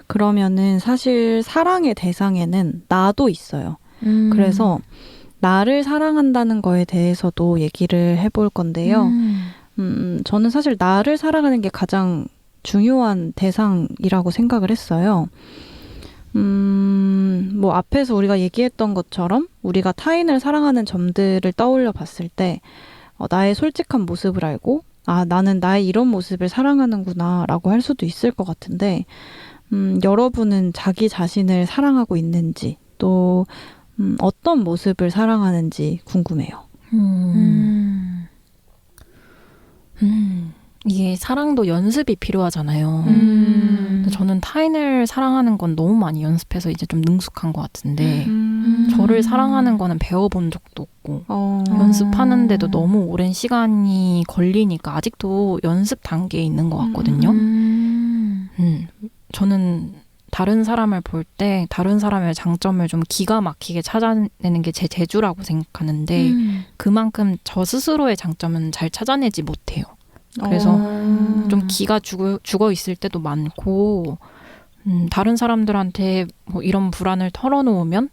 그러면은 사실 사랑의 대상에는 나도 있어요. 그래서 나를 사랑한다는 거에 대해서도 얘기를 해볼 건데요. 저는 사실 나를 사랑하는 게 가장 중요한 대상이라고 생각을 했어요. 뭐 앞에서 우리가 얘기했던 것처럼 우리가 타인을 사랑하는 점들을 떠올려 봤을 때 나의 솔직한 모습을 알고 나는 나의 이런 모습을 사랑하는구나 라고 할 수도 있을 것 같은데 여러분은 자기 자신을 사랑하고 있는지 또 어떤 모습을 사랑하는지 궁금해요. 이게 사랑도 연습이 필요하잖아요. 근데 저는 타인을 사랑하는 건 너무 많이 연습해서 이제 좀 능숙한 것 같은데 저를 사랑하는 거는 배워본 적도 없고 연습하는데도 너무 오랜 시간이 걸리니까 아직도 연습 단계에 있는 것 같거든요. 저는 다른 사람을 볼 때 다른 사람의 장점을 좀 기가 막히게 찾아내는 게 제 재주라고 생각하는데 그만큼 저 스스로의 장점은 잘 찾아내지 못해요. 그래서 좀 기가 죽어 있을 때도 많고 다른 사람들한테 뭐 이런 불안을 털어놓으면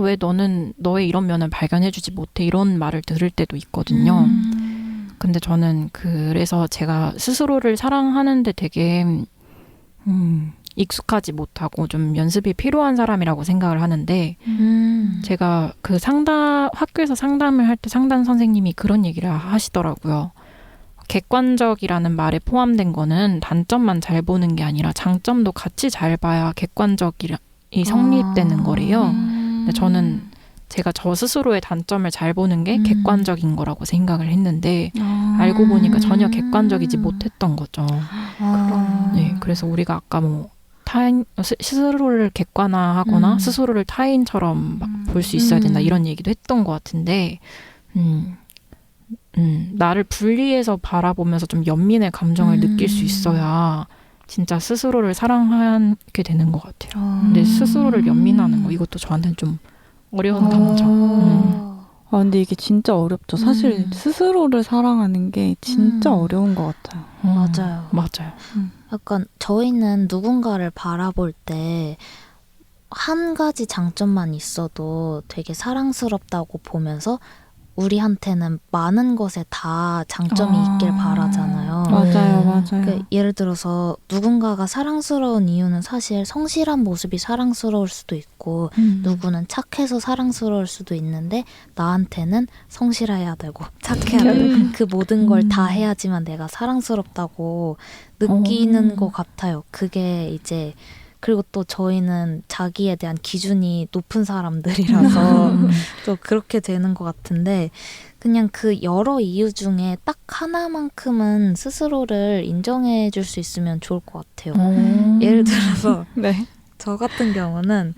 왜 너는 너의 이런 면을 발견해주지 못해 이런 말을 들을 때도 있거든요. 근데 저는 그래서 제가 스스로를 사랑하는데 되게 익숙하지 못하고 좀 연습이 필요한 사람이라고 생각을 하는데 제가 그 학교에서 상담을 할 때 상담 선생님이 그런 얘기를 하시더라고요. 객관적이라는 말에 포함된 거는 단점만 잘 보는 게 아니라 장점도 같이 잘 봐야 객관적이 성립되는 거래요. 근데 저는 제가 저 스스로의 단점을 잘 보는 게 객관적인 거라고 생각을 했는데 알고 보니까 전혀 객관적이지 못했던 거죠. 네, 그래서 우리가 아까 뭐 타인 스스로를 객관화하거나 스스로를 타인처럼 볼 수 있어야 된다 이런 얘기도 했던 것 같은데 나를 분리해서 바라보면서 좀 연민의 감정을 느낄 수 있어야 진짜 스스로를 사랑하게 되는 것 같아요. 근데 스스로를 연민하는 거 이것도 저한테는 좀 어려운 감정. 근데 이게 진짜 어렵죠. 사실 스스로를 사랑하는 게 진짜 어려운 것 같아요. 맞아요. 약간 저희는 누군가를 바라볼 때 한 가지 장점만 있어도 되게 사랑스럽다고 보면서 우리한테는 많은 것에 다 장점이 있길 바라잖아요. 맞아요. 그러니까 예를 들어서 누군가가 사랑스러운 이유는 사실 성실한 모습이 사랑스러울 수도 있고 누구는 착해서 사랑스러울 수도 있는데 나한테는 성실해야 되고 착해야 되고 그 모든 걸 다 해야지만 내가 사랑스럽다고 느끼는 것 같아요. 그게 이제 그리고 또 저희는 자기에 대한 기준이 높은 사람들이라서 또 그렇게 되는 것 같은데 그냥 그 여러 이유 중에 딱 하나만큼은 스스로를 인정해 줄 수 있으면 좋을 것 같아요. 예를 들어서 네. 저 같은 경우는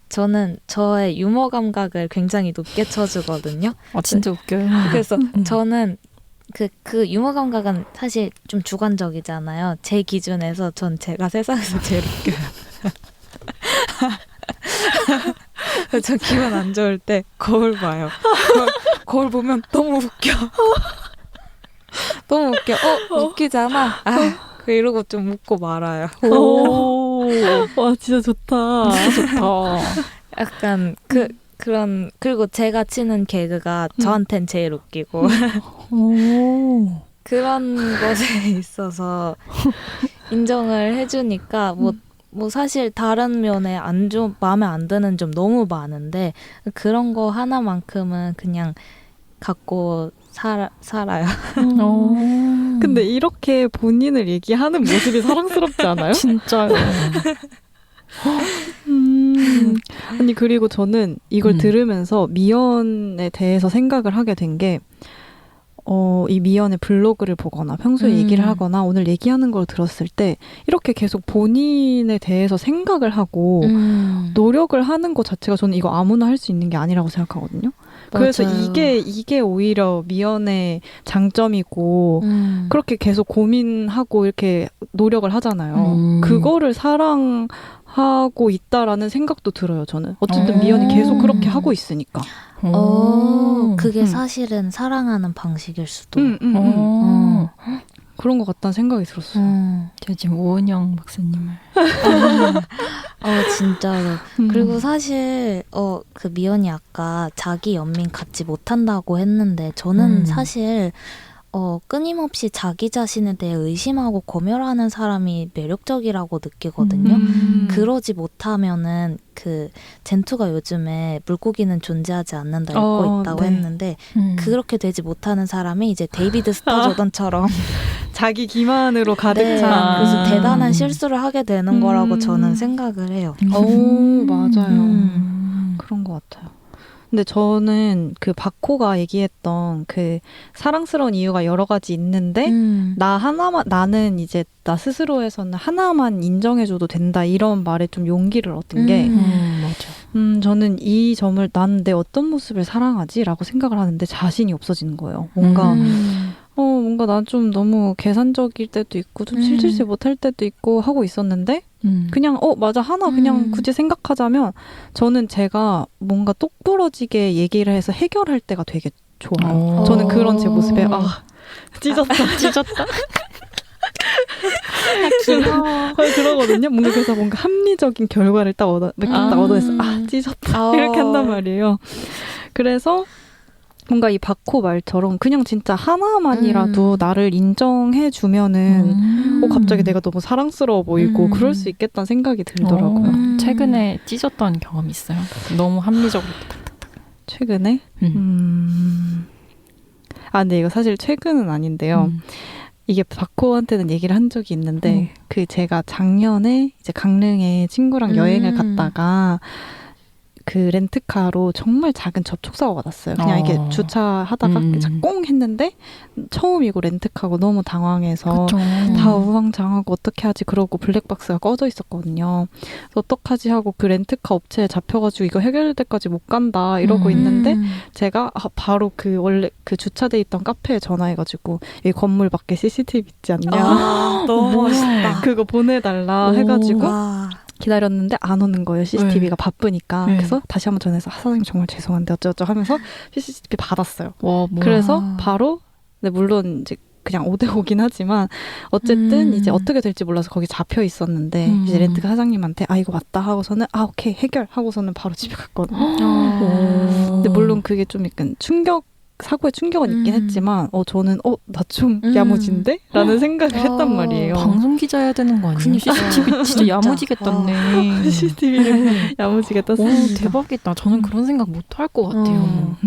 저는 저의 유머 감각을 굉장히 높게 쳐주거든요. 진짜 웃겨요. 그래서 저는 그 유머 감각은 사실 좀 주관적이잖아요. 제 기준에서 전 제가 세상에서 제일 웃겨요. 저 기분 안 좋을 때 거울 봐요. 거울 보면 너무 웃겨. 너무 웃겨. 웃기잖아. 이러고 좀 웃고 말아요. 와 진짜 좋다. 진짜 좋다. 약간 그리고 제가 치는 개그가 저한텐 제일 웃기고 그런 것에 있어서 인정을 해주니까 뭐 사실 다른 면에 마음에 안 드는 점 너무 많은데 그런 거 하나만큼은 그냥 갖고 살아요. 근데 이렇게 본인을 얘기하는 모습이 사랑스럽지 않아요? 진짜요. 아니 그리고 저는 이걸 들으면서 미연에 대해서 생각을 하게 된 게 이 미연의 블로그를 보거나 평소에 얘기를 하거나 오늘 얘기하는 걸 들었을 때 이렇게 계속 본인에 대해서 생각을 하고 노력을 하는 것 자체가 저는 이거 아무나 할 수 있는 게 아니라고 생각하거든요. 그래서 이게 오히려 미연의 장점이고 그렇게 계속 고민하고 이렇게 노력을 하잖아요. 그거를 사랑하고 있다라는 생각도 들어요. 저는 어쨌든 미연이 계속 그렇게 하고 있으니까. 그게 사실은 사랑하는 방식일 수도. 그런 것 같다는 생각이 들었어요. 제가 지금 오은영 박사님을 진짜로. 그리고 사실 그 미연이 아까 자기 연민 갖지 못한다고 했는데 저는 사실 끊임없이 자기 자신에 대해 의심하고 검열하는 사람이 매력적이라고 느끼거든요. 그러지 못하면은 그 젠투가 요즘에 물고기는 존재하지 않는다 읽고 있다고 했는데 그렇게 되지 못하는 사람이 이제 데이비드 스타 조던처럼 자기 기만으로 가득 네, 찬 그래서 대단한 실수를 하게 되는 거라고 저는 생각을 해요. 맞아요. 그런 것 같아요. 근데 저는 그 박호가 얘기했던 그 사랑스러운 이유가 여러 가지 있는데 나는 이제 나 스스로에서는 하나만 인정해줘도 된다 이런 말에 좀 용기를 얻은 게 맞아. 저는 이 점을 난 내 어떤 모습을 사랑하지? 라고 생각을 하는데 자신이 없어지는 거예요. 뭔가 난 좀 너무 계산적일 때도 있고 좀 실질지 못할 때도 있고 하고 있었는데 그냥 맞아 하나 그냥 굳이 생각하자면 저는 제가 뭔가 똑부러지게 얘기를 해서 해결할 때가 되게 좋아요. 저는 그런 제 모습에 찢었다. 귀여워. 그러거든요. 그래서 뭔가 합리적인 결과를 딱 얻어냈어. 찢었다. 이렇게 한단 말이에요. 그래서 뭔가 이 바코 말처럼 그냥 진짜 하나만이라도 나를 인정해 주면은 갑자기 내가 너무 사랑스러워 보이고 그럴 수 있겠다는 생각이 들더라고요. 최근에 찢었던 경험 있어요. 너무 합리적으로. 최근에? 아, 근데 이거 사실 최근은 아닌데요. 이게 바코한테는 얘기를 한 적이 있는데 그 제가 작년에 이제 강릉에 친구랑 여행을 갔다가 그 렌트카로 정말 작은 접촉사고가 났어요. 그냥 이게 주차하다가 꽁 했는데 처음이고 렌트카고 너무 당황해서 그쵸. 다 우왕좌왕하고 어떻게 하지 그러고 블랙박스가 꺼져 있었거든요. 그래서 어떡하지 하고 그 렌트카 업체에 잡혀가지고 이거 해결될 때까지 못 간다 이러고 있는데 제가 바로 그 원래 그 주차돼 있던 카페에 전화해가지고 이 건물 밖에 CCTV 있지 않냐. 너무 멋있다. 그거 보내달라 해가지고 기다렸는데 안 오는 거예요. CCTV가 바쁘니까. 그래서 다시 한번 전해서 사장님 정말 죄송한데 어쩌고저쩌고 하면서 CCTV 받았어요. 와, 뭐야. 그래서 바로 네, 물론 이제 그냥 5대5긴 하지만 어쨌든 이제 어떻게 될지 몰라서 거기 잡혀 있었는데 이제 렌트카 사장님한테 이거 맞다 하고서는 오케이 해결 하고서는 바로 집에 갔거든요. 근데 물론 그게 좀 약간 사고에 충격은 있긴 했지만 저는 나 좀 야무진데? 라는 생각을 했단 말이에요. 방송 기자 해야 되는 거 아니에요? 그니까. CCTV 진짜 야무지게 떴네. CCTV를 야무지게 떴습니다. 대박이다. 저는 그런 생각 못 할 것 같아요.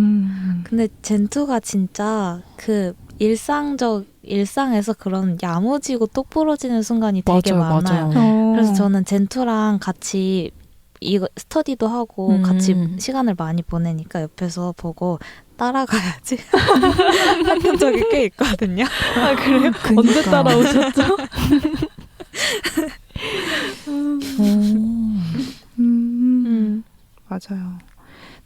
근데 젠투가 진짜 그 일상에서 그런 야무지고 똑부러지는 순간이 되게 많아요. 그래서 저는 젠투랑 같이 이거 스터디도 하고 같이 시간을 많이 보내니까 옆에서 보고 따라가야지 했던 적이 꽤 있거든요. 그래요? 언제 따라오셨죠? 맞아요.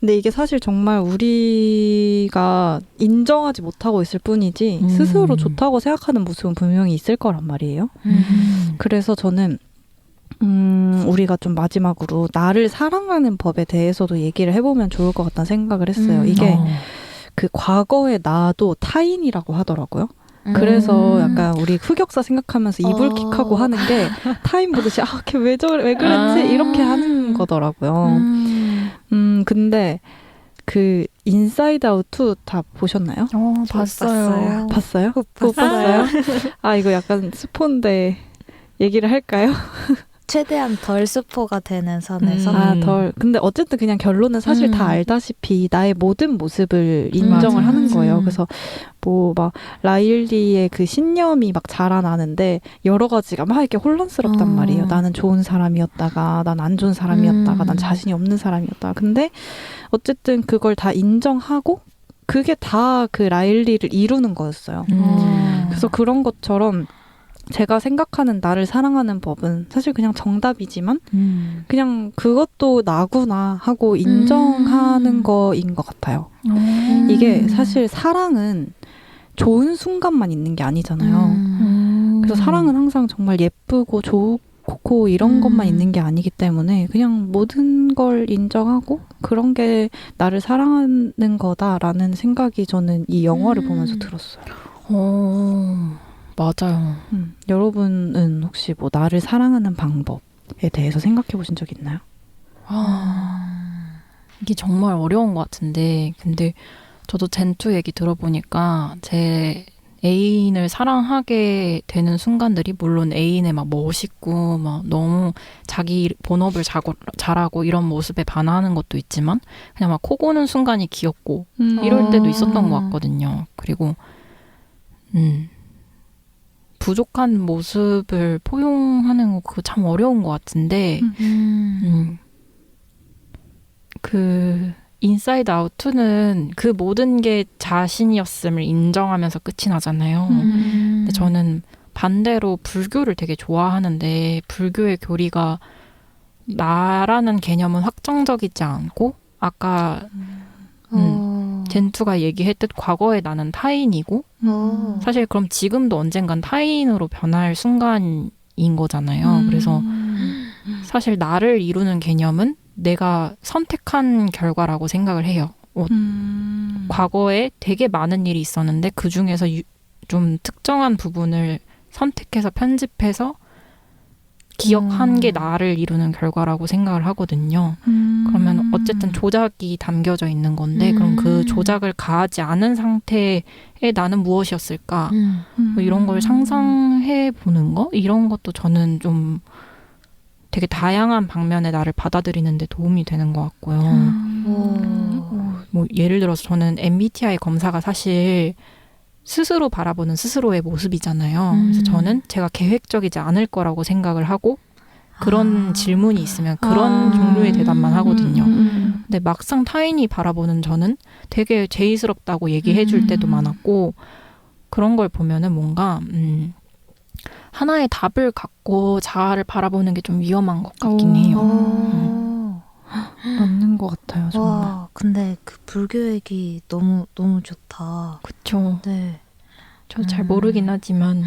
근데 이게 사실 정말 우리가 인정하지 못하고 있을 뿐이지 스스로 좋다고 생각하는 모습은 분명히 있을 거란 말이에요. 그래서 저는 우리가 좀 마지막으로 나를 사랑하는 법에 대해서도 얘기를 해보면 좋을 것 같다는 생각을 했어요. 이게 그 과거의 나도 타인이라고 하더라고요. 그래서 약간 우리 흑역사 생각하면서 이불킥하고 하는 게 타인 보듯이 걔 왜 그랬지? 이렇게 하는 거더라고요. 근데 그 인사이드 아웃 2 다 보셨나요? 봤어요. 봤어요? 못 봤어요? 이거 약간 스포인데 얘기를 할까요? 최대한 덜 스포가 되는 선에서. 근데 어쨌든 그냥 결론은 사실 다 알다시피 나의 모든 모습을 인정을 하는 거예요. 그래서 뭐 막 라일리의 그 신념이 막 자라나는데 여러 가지가 막 이렇게 혼란스럽단 말이에요. 나는 좋은 사람이었다가 난 안 좋은 사람이었다가 난 자신이 없는 사람이었다가. 근데 어쨌든 그걸 다 인정하고 그게 다 그 라일리를 이루는 거였어요. 그래서 그런 것처럼 제가 생각하는 나를 사랑하는 법은 사실 그냥 정답이지만 그냥 그것도 나구나 하고 인정하는 거인 것 같아요. 이게 사실 사랑은 좋은 순간만 있는 게 아니잖아요. 그래서 사랑은 항상 정말 예쁘고 좋고 이런 것만 있는 게 아니기 때문에 그냥 모든 걸 인정하고 그런 게 나를 사랑하는 거다라는 생각이 저는 이 영화를 보면서 들었어요. 맞아요. 여러분은 혹시 뭐 나를 사랑하는 방법에 대해서 생각해 보신 적 있나요? 이게 정말 어려운 것 같은데 근데 저도 젠투 얘기 들어보니까 제 애인을 사랑하게 되는 순간들이 물론 애인의 막 멋있고 막 너무 자기 본업을 잘하고 이런 모습에 반하는 것도 있지만 그냥 막 코 고는 순간이 귀엽고 이럴 때도 있었던 것 같거든요. 그리고 부족한 모습을 포용하는 거 그거 참 어려운 것 같은데 그 인사이드 아웃 2는 그 모든 게 자신이었음을 인정하면서 끝이 나잖아요. 근데 저는 반대로 불교를 되게 좋아하는데 불교의 교리가 나라는 개념은 확정적이지 않고 아까 젠투가 얘기했듯 과거의 나는 타인이고 사실 그럼 지금도 언젠간 타인으로 변할 순간인 거잖아요. 그래서 사실 나를 이루는 개념은 내가 선택한 결과라고 생각을 해요. 과거에 되게 많은 일이 있었는데 그중에서 좀 특정한 부분을 선택해서 편집해서 기억한 게 나를 이루는 결과라고 생각을 하거든요. 그러면 어쨌든 조작이 담겨져 있는 건데 그럼 그 조작을 가하지 않은 상태에 나는 무엇이었을까? 뭐 이런 걸 상상해 보는 거? 이런 것도 저는 좀 되게 다양한 방면의 나를 받아들이는 데 도움이 되는 것 같고요. 뭐 예를 들어서 저는 MBTI 검사가 사실 스스로 바라보는 스스로의 모습이잖아요. 그래서 저는 제가 계획적이지 않을 거라고 생각을 하고 그런 질문이 있으면 그런 종류의 대답만 하거든요. 근데 막상 타인이 바라보는 저는 되게 제의스럽다고 얘기해 줄 때도 많았고 그런 걸 보면은 뭔가 하나의 답을 갖고 자아를 바라보는 게 좀 위험한 것 같긴 해요. 맞는 것 같아요, 정말. 와, 근데 그 불교 얘기 너무 너무 좋다. 그쵸. 네. 저 잘 모르긴 하지만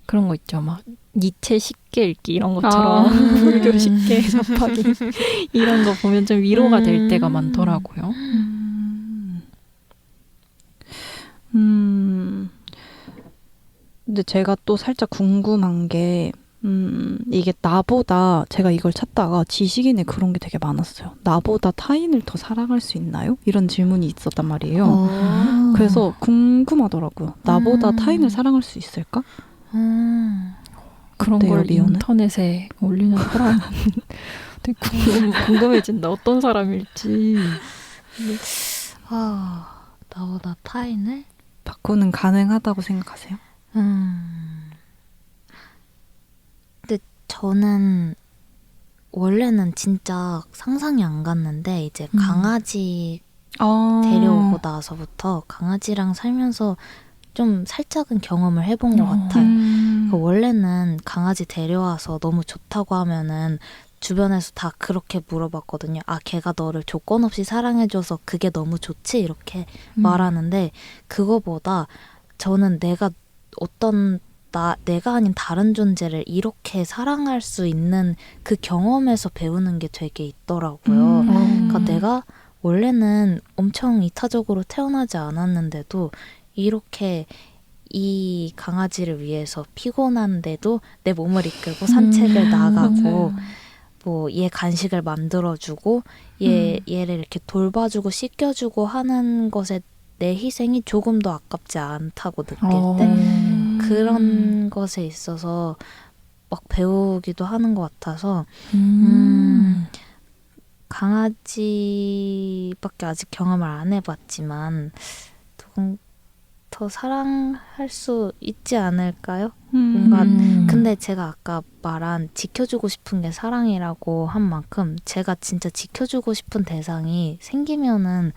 그런 거 있죠. 막 니체 쉽게 읽기 이런 것처럼 불교 쉽게 접하기 이런 거 보면 좀 위로가 될 때가 많더라고요. 근데 제가 또 살짝 궁금한 게 이게 나보다 제가 이걸 찾다가 지식인에 그런 게 되게 많았어요. 나보다 타인을 더 사랑할 수 있나요? 이런 질문이 있었단 말이에요. 그래서 궁금하더라고요. 나보다 타인을 사랑할 수 있을까? 그런 어때요, 걸 리오는? 인터넷에 올리는 사람 되게 궁금해진다. 어떤 사람일지. 나보다 타인을? 바꾸는 가능하다고 생각하세요? 근데 저는 원래는 진짜 상상이 안 갔는데 이제 강아지 데려오고 나서부터 강아지랑 살면서 좀 살짝은 경험을 해본 것 같아요. 원래는 강아지 데려와서 너무 좋다고 하면은 주변에서 다 그렇게 물어봤거든요. 아, 걔가 너를 조건 없이 사랑해줘서 그게 너무 좋지? 이렇게 말하는데 그거보다 저는 내가 내가 아닌 다른 존재를 이렇게 사랑할 수 있는 그 경험에서 배우는 게 되게 있더라고요. 그러니까 내가 원래는 엄청 이타적으로 태어나지 않았는데도 이렇게 이 강아지를 위해서 피곤한데도 내 몸을 이끌고 산책을 나가고 뭐 얘 간식을 만들어주고 얘를 이렇게 돌봐주고 씻겨주고 하는 것에 내 희생이 조금 더 아깝지 않다고 느낄 때 그런 것에 있어서 막 배우기도 하는 것 같아서 강아지밖에 아직 경험을 안 해봤지만 조금 더 사랑할 수 있지 않을까요? 뭔가 근데 제가 아까 말한 지켜주고 싶은 게 사랑이라고 한 만큼 제가 진짜 지켜주고 싶은 대상이 생기면은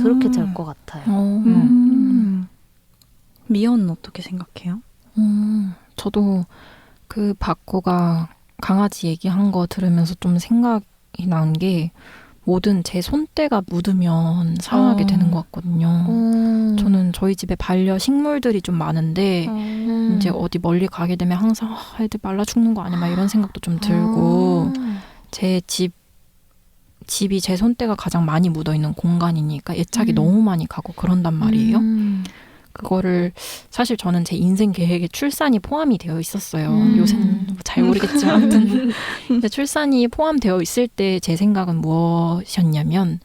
그렇게 될 것 같아요. 미연은 어떻게 생각해요? 저도 그 바꾸가 강아지 얘기한 거 들으면서 좀 생각이 난 게 뭐든 제 손때가 묻으면 사랑하게 되는 것 같거든요. 저는 저희 집에 반려식물들이 좀 많은데 이제 어디 멀리 가게 되면 항상 애들 말라 죽는 거 아니야 막 이런 생각도 좀 들고 제 집이 제 손때가 가장 많이 묻어있는 공간이니까 애착이 너무 많이 가고 그런단 말이에요. 그거를 사실 저는 제 인생 계획에 출산이 포함이 되어 있었어요. 요새는 잘 모르겠지만 아무튼 근데 출산이 포함되어 있을 때 제 생각은 무엇이었냐면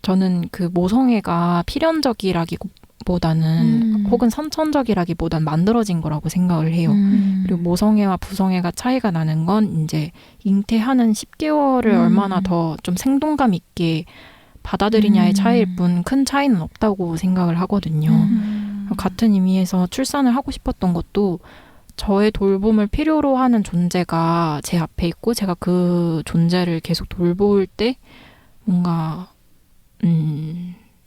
저는 그 모성애가 필연적이라기보다는 혹은 선천적이라기보다는 만들어진 거라고 생각을 해요. 그리고 모성애와 부성애가 차이가 나는 건 이제 잉태하는 10개월을 얼마나 더 좀 생동감 있게 받아들이냐의 차이일 뿐 큰 차이는 없다고 생각을 하거든요. 같은 의미에서 출산을 하고 싶었던 것도 저의 돌봄을 필요로 하는 존재가 제 앞에 있고 제가 그 존재를 계속 돌볼 때 뭔가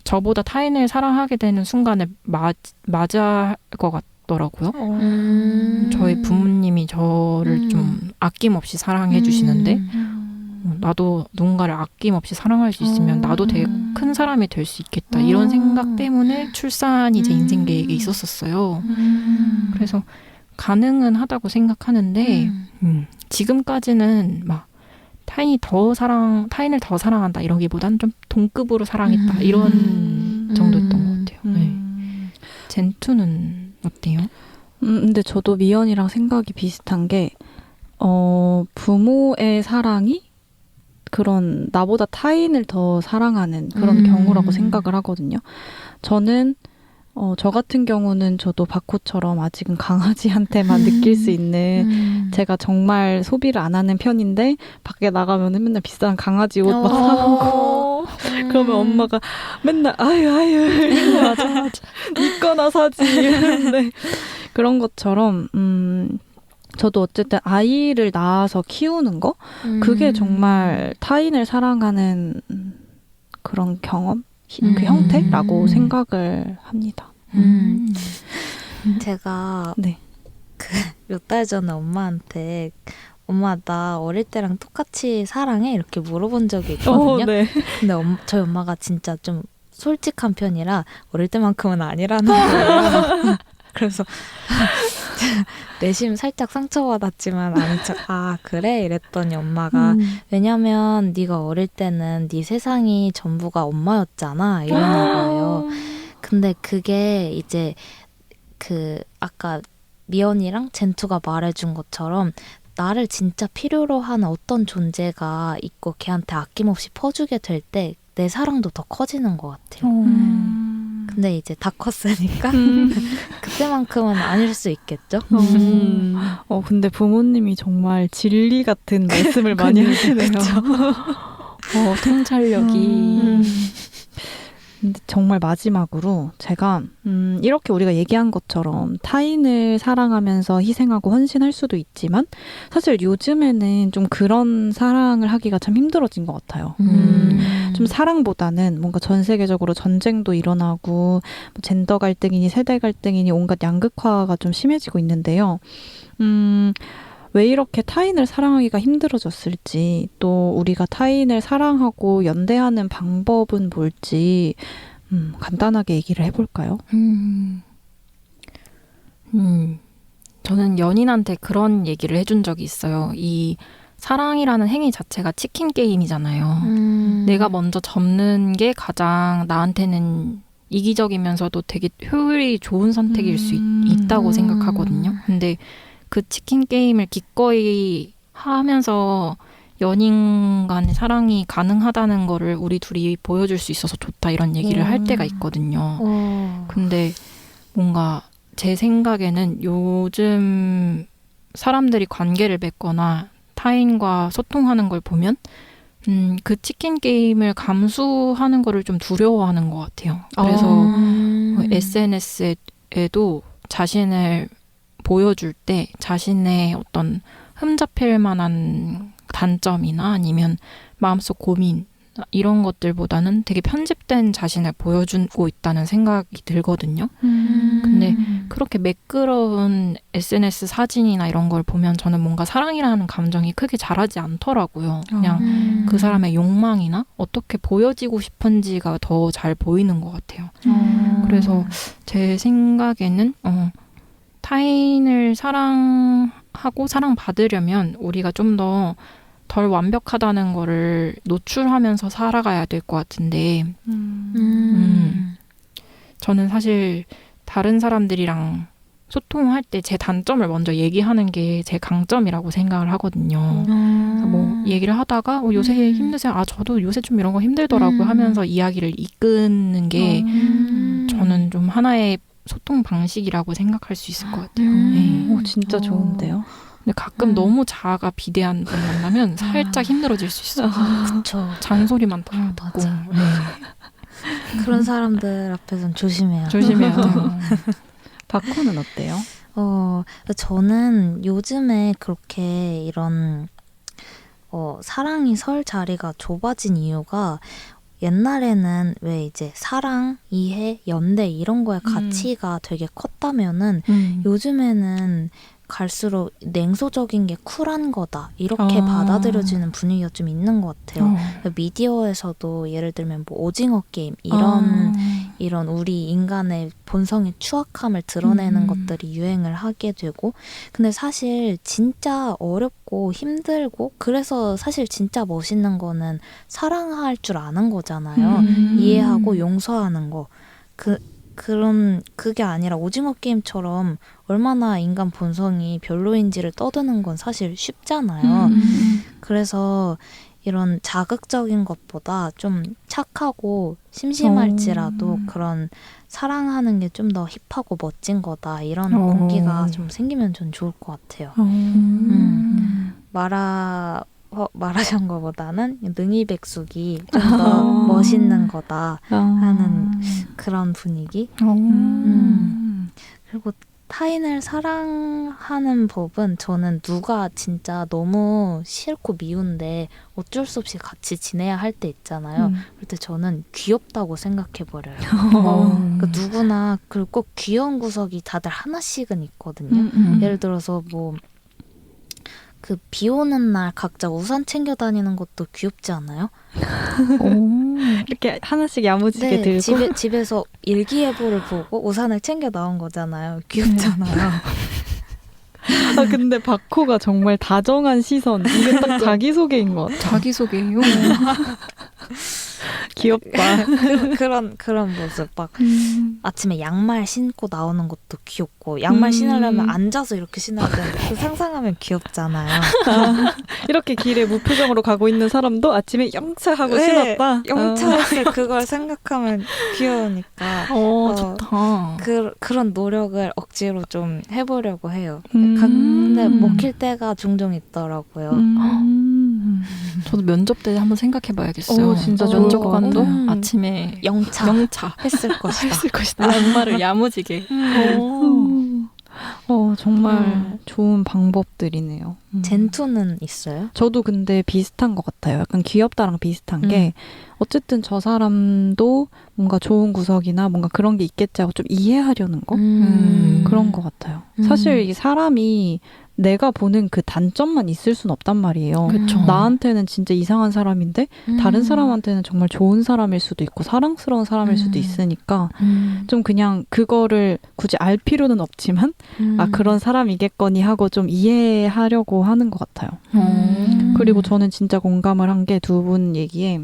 저보다 타인을 사랑하게 되는 순간에 맞아 할 것 같더라고요. 저희 부모님이 저를 좀 아낌없이 사랑해 주시는데 나도 누군가를 아낌없이 사랑할 수 있으면 나도 되게 큰 사람이 될 수 있겠다. 이런 생각 때문에 출산이 제 인생 계획에 있었었어요. 그래서 가능은 하다고 생각하는데 지금까지는 막 타인을 더 사랑한다 이러기보다는 좀 동급으로 사랑했다 이런 정도였던 것 같아요. 네. 젠투는 어때요? 근데 저도 미연이랑 생각이 비슷한 게, 부모의 사랑이 그런 나보다 타인을 더 사랑하는 그런 경우라고 생각을 하거든요. 저는 저 같은 경우는 저도 바코처럼 아직은 강아지한테만 느낄 수 있는 제가 정말 소비를 안 하는 편인데 밖에 나가면은 맨날 비싼 강아지 옷 막 사오고 그러면 엄마가 맨날 아유 맞아 네 거나 사지 이러는데 그런 것처럼 저도 어쨌든 아이를 낳아서 키우는 거 그게 정말 타인을 사랑하는 그런 경험 그 형태라고 생각을 합니다. 제가 네. 몇 달 전에 엄마한테 엄마 나 어릴 때랑 똑같이 사랑해? 이렇게 물어본 적이 있거든요. 네. 근데 저희 엄마가 진짜 좀 솔직한 편이라 어릴 때만큼은 아니라는 거예요. 그래서 내심 살짝 상처받았지만 아닌 척 아 그래? 이랬더니 엄마가 왜냐면 네가 어릴 때는 네 세상이 전부가 엄마였잖아 이러는 거예요. 근데 그게 이제 그 아까 미연이랑 젠투가 말해준 것처럼 나를 진짜 필요로 하는 어떤 존재가 있고 걔한테 아낌없이 퍼주게 될 때 내 사랑도 더 커지는 것 같아요. 근데 이제 다 컸으니까 그때만큼은 아닐 수 있겠죠. 근데 부모님이 정말 진리 같은 말씀을 많이 하시네요. 통찰력이. 근데 정말 마지막으로 제가 이렇게 우리가 얘기한 것처럼 타인을 사랑하면서 희생하고 헌신할 수도 있지만 사실 요즘에는 좀 그런 사랑을 하기가 참 힘들어진 것 같아요. 좀 사랑보다는 뭔가 전 세계적으로 전쟁도 일어나고 뭐 젠더 갈등이니 세대 갈등이니 온갖 양극화가 좀 심해지고 있는데요. 왜 이렇게 타인을 사랑하기가 힘들어졌을지, 또 우리가 타인을 사랑하고 연대하는 방법은 뭘지, 간단하게 얘기를 해볼까요? 저는 연인한테 그런 얘기를 해준 적이 있어요. 이 사랑이라는 행위 자체가 치킨 게임이잖아요. 내가 먼저 접는 게 가장 나한테는 이기적이면서도 되게 효율이 좋은 선택일 수 있다고 생각하거든요. 근데 그 치킨 게임을 기꺼이 하면서 연인 간의 사랑이 가능하다는 거를 우리 둘이 보여줄 수 있어서 좋다 이런 얘기를 할 때가 있거든요. 근데 뭔가 제 생각에는 요즘 사람들이 관계를 맺거나 타인과 소통하는 걸 보면 그 치킨 게임을 감수하는 거를 좀 두려워하는 것 같아요. 그래서 SNS에도 자신을 보여줄 때 자신의 어떤 흠잡힐 만한 단점이나 아니면 마음속 고민 이런 것들보다는 되게 편집된 자신을 보여주고 있다는 생각이 들거든요. 근데 그렇게 매끄러운 SNS 사진이나 이런 걸 보면 저는 뭔가 사랑이라는 감정이 크게 자라지 않더라고요. 그냥 그 사람의 욕망이나 어떻게 보여지고 싶은지가 더 잘 보이는 것 같아요. 그래서 제 생각에는 타인을 사랑하고 사랑받으려면 우리가 좀 더 덜 완벽하다는 거를 노출하면서 살아가야 될 것 같은데 저는 사실 다른 사람들이랑 소통할 때 제 단점을 먼저 얘기하는 게 제 강점이라고 생각을 하거든요. 뭐 얘기를 하다가 요새 힘드세요? 아 저도 요새 좀 이런 거 힘들더라고요 하면서 이야기를 이끄는 게 저는 좀 하나의 소통 방식이라고 생각할 수 있을 것 같아요. 네. 진짜 좋은데요? 근데 가끔 너무 자아가 비대한 분 만나면 살짝 힘들어질 수 있어요. 그쵸. 잔소리만 더 듣고. 맞아. 그런 사람들 앞에선 조심해야 조심해야 돼요. 바코는 어때요? 저는 요즘에 그렇게 이런 사랑이 설 자리가 좁아진 이유가 옛날에는 왜 이제 사랑, 이해, 연대 이런 거의 가치가 되게 컸다면은 요즘에는 갈수록 냉소적인 게 쿨한 거다 이렇게 받아들여지는 분위기가 좀 있는 것 같아요. 미디어에서도 예를 들면 뭐 오징어 게임 이런 우리 인간의 본성의 추악함을 드러내는 것들이 유행을 하게 되고 근데 사실 진짜 어렵고 힘들고 그래서 사실 진짜 멋있는 거는 사랑할 줄 아는 거잖아요. 이해하고 용서하는 거. 그게 아니라 오징어 게임처럼 얼마나 인간 본성이 별로인지를 떠드는 건 사실 쉽잖아요. 그래서 이런 자극적인 것보다 좀 착하고 심심할지라도 그런 사랑하는 게 좀 더 힙하고 멋진 거다. 이런 공기가 좀 생기면 전 좋을 것 같아요. 마라샹궈보다는 능이백숙이 좀 더 멋있는 거다 하는 그런 분위기. 그리고 타인을 사랑하는 법은 저는 누가 진짜 너무 싫고 미운데 어쩔 수 없이 같이 지내야 할 때 있잖아요. 그럴 때 저는 귀엽다고 생각해버려요. 그러니까 누구나 그리고 꼭 귀여운 구석이 다들 하나씩은 있거든요. 예를 들어서 뭐 그 비 오는 날 각자 우산 챙겨 다니는 것도 귀엽지 않아요? 이렇게 하나씩 야무지게 네, 들고 집에서 일기예보를 보고 우산을 챙겨 나온 거잖아요. 귀엽잖아요. 근데 바코가 정말 다정한 시선. 이게 딱 자기소개인 것 같아. 자기소개요? 귀엽다. 그런 모습. 막 아침에 양말 신고 나오는 것도 귀엽고 양말 신으려면 앉아서 이렇게 신어야 되는데 그 상상하면 귀엽잖아요. 이렇게 길에 무표정으로 가고 있는 사람도 아침에 영차하고 신었다. 영차했을 그걸 생각하면 귀여우니까 좋다. 그런 노력을 억지로 좀 해보려고 해요. 근데 먹힐 때가 종종 있더라고요. 저도 면접 때 한번 생각해봐야겠어요. 진짜 좋을 것 면접관도 같아. 아침에 영차 했을 것이다. 것이다. 양말을 야무지게. 정말 좋은 방법들이네요. 젠투는 있어요? 저도 근데 비슷한 것 같아요. 약간 귀엽다랑 비슷한 게 어쨌든 저 사람도 뭔가 좋은 구석이나 뭔가 그런 게 있겠지 하고 좀 이해하려는 거? 그런 것 같아요. 사실 이 사람이 내가 보는 그 단점만 있을 순 없단 말이에요. 그쵸. 나한테는 진짜 이상한 사람인데 다른 사람한테는 정말 좋은 사람일 수도 있고 사랑스러운 사람일 수도 있으니까 좀 그냥 그거를 굳이 알 필요는 없지만 그런 사람이겠거니 하고 좀 이해하려고 하는 것 같아요. 그리고 저는 진짜 공감을 한 게 두 분 얘기에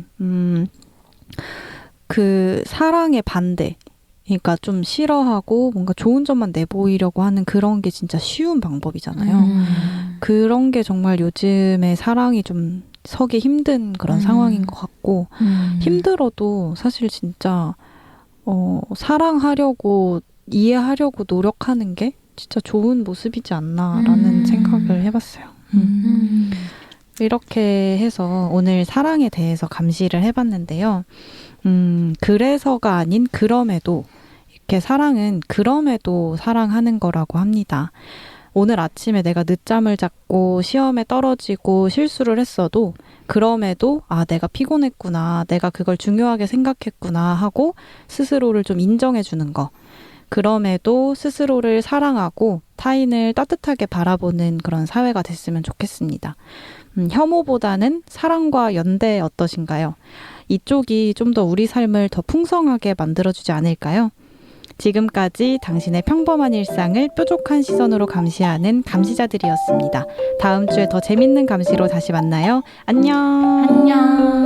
그 사랑의 반대, 그러니까 좀 싫어하고 뭔가 좋은 점만 내보이려고 하는 그런 게 진짜 쉬운 방법이잖아요. 그런 게 정말 요즘에 사랑이 좀 서기 힘든 그런 상황인 것 같고 힘들어도 사실 진짜 사랑하려고 이해하려고 노력하는 게 진짜 좋은 모습이지 않나라는 생각을 해봤어요. 이렇게 해서 오늘 사랑에 대해서 감시를 해봤는데요. 그래서가 아닌 그럼에도 이렇게 사랑은 그럼에도 사랑하는 거라고 합니다. 오늘 아침에 내가 늦잠을 잤고 시험에 떨어지고 실수를 했어도 그럼에도 내가 피곤했구나, 내가 그걸 중요하게 생각했구나 하고 스스로를 좀 인정해주는 거. 그럼에도 스스로를 사랑하고 타인을 따뜻하게 바라보는 그런 사회가 됐으면 좋겠습니다. 혐오보다는 사랑과 연대 어떠신가요? 이쪽이 좀 더 우리 삶을 더 풍성하게 만들어주지 않을까요? 지금까지 당신의 평범한 일상을 뾰족한 시선으로 감시하는 감시자들이었습니다. 다음 주에 더 재밌는 감시로 다시 만나요. 안녕. 안녕.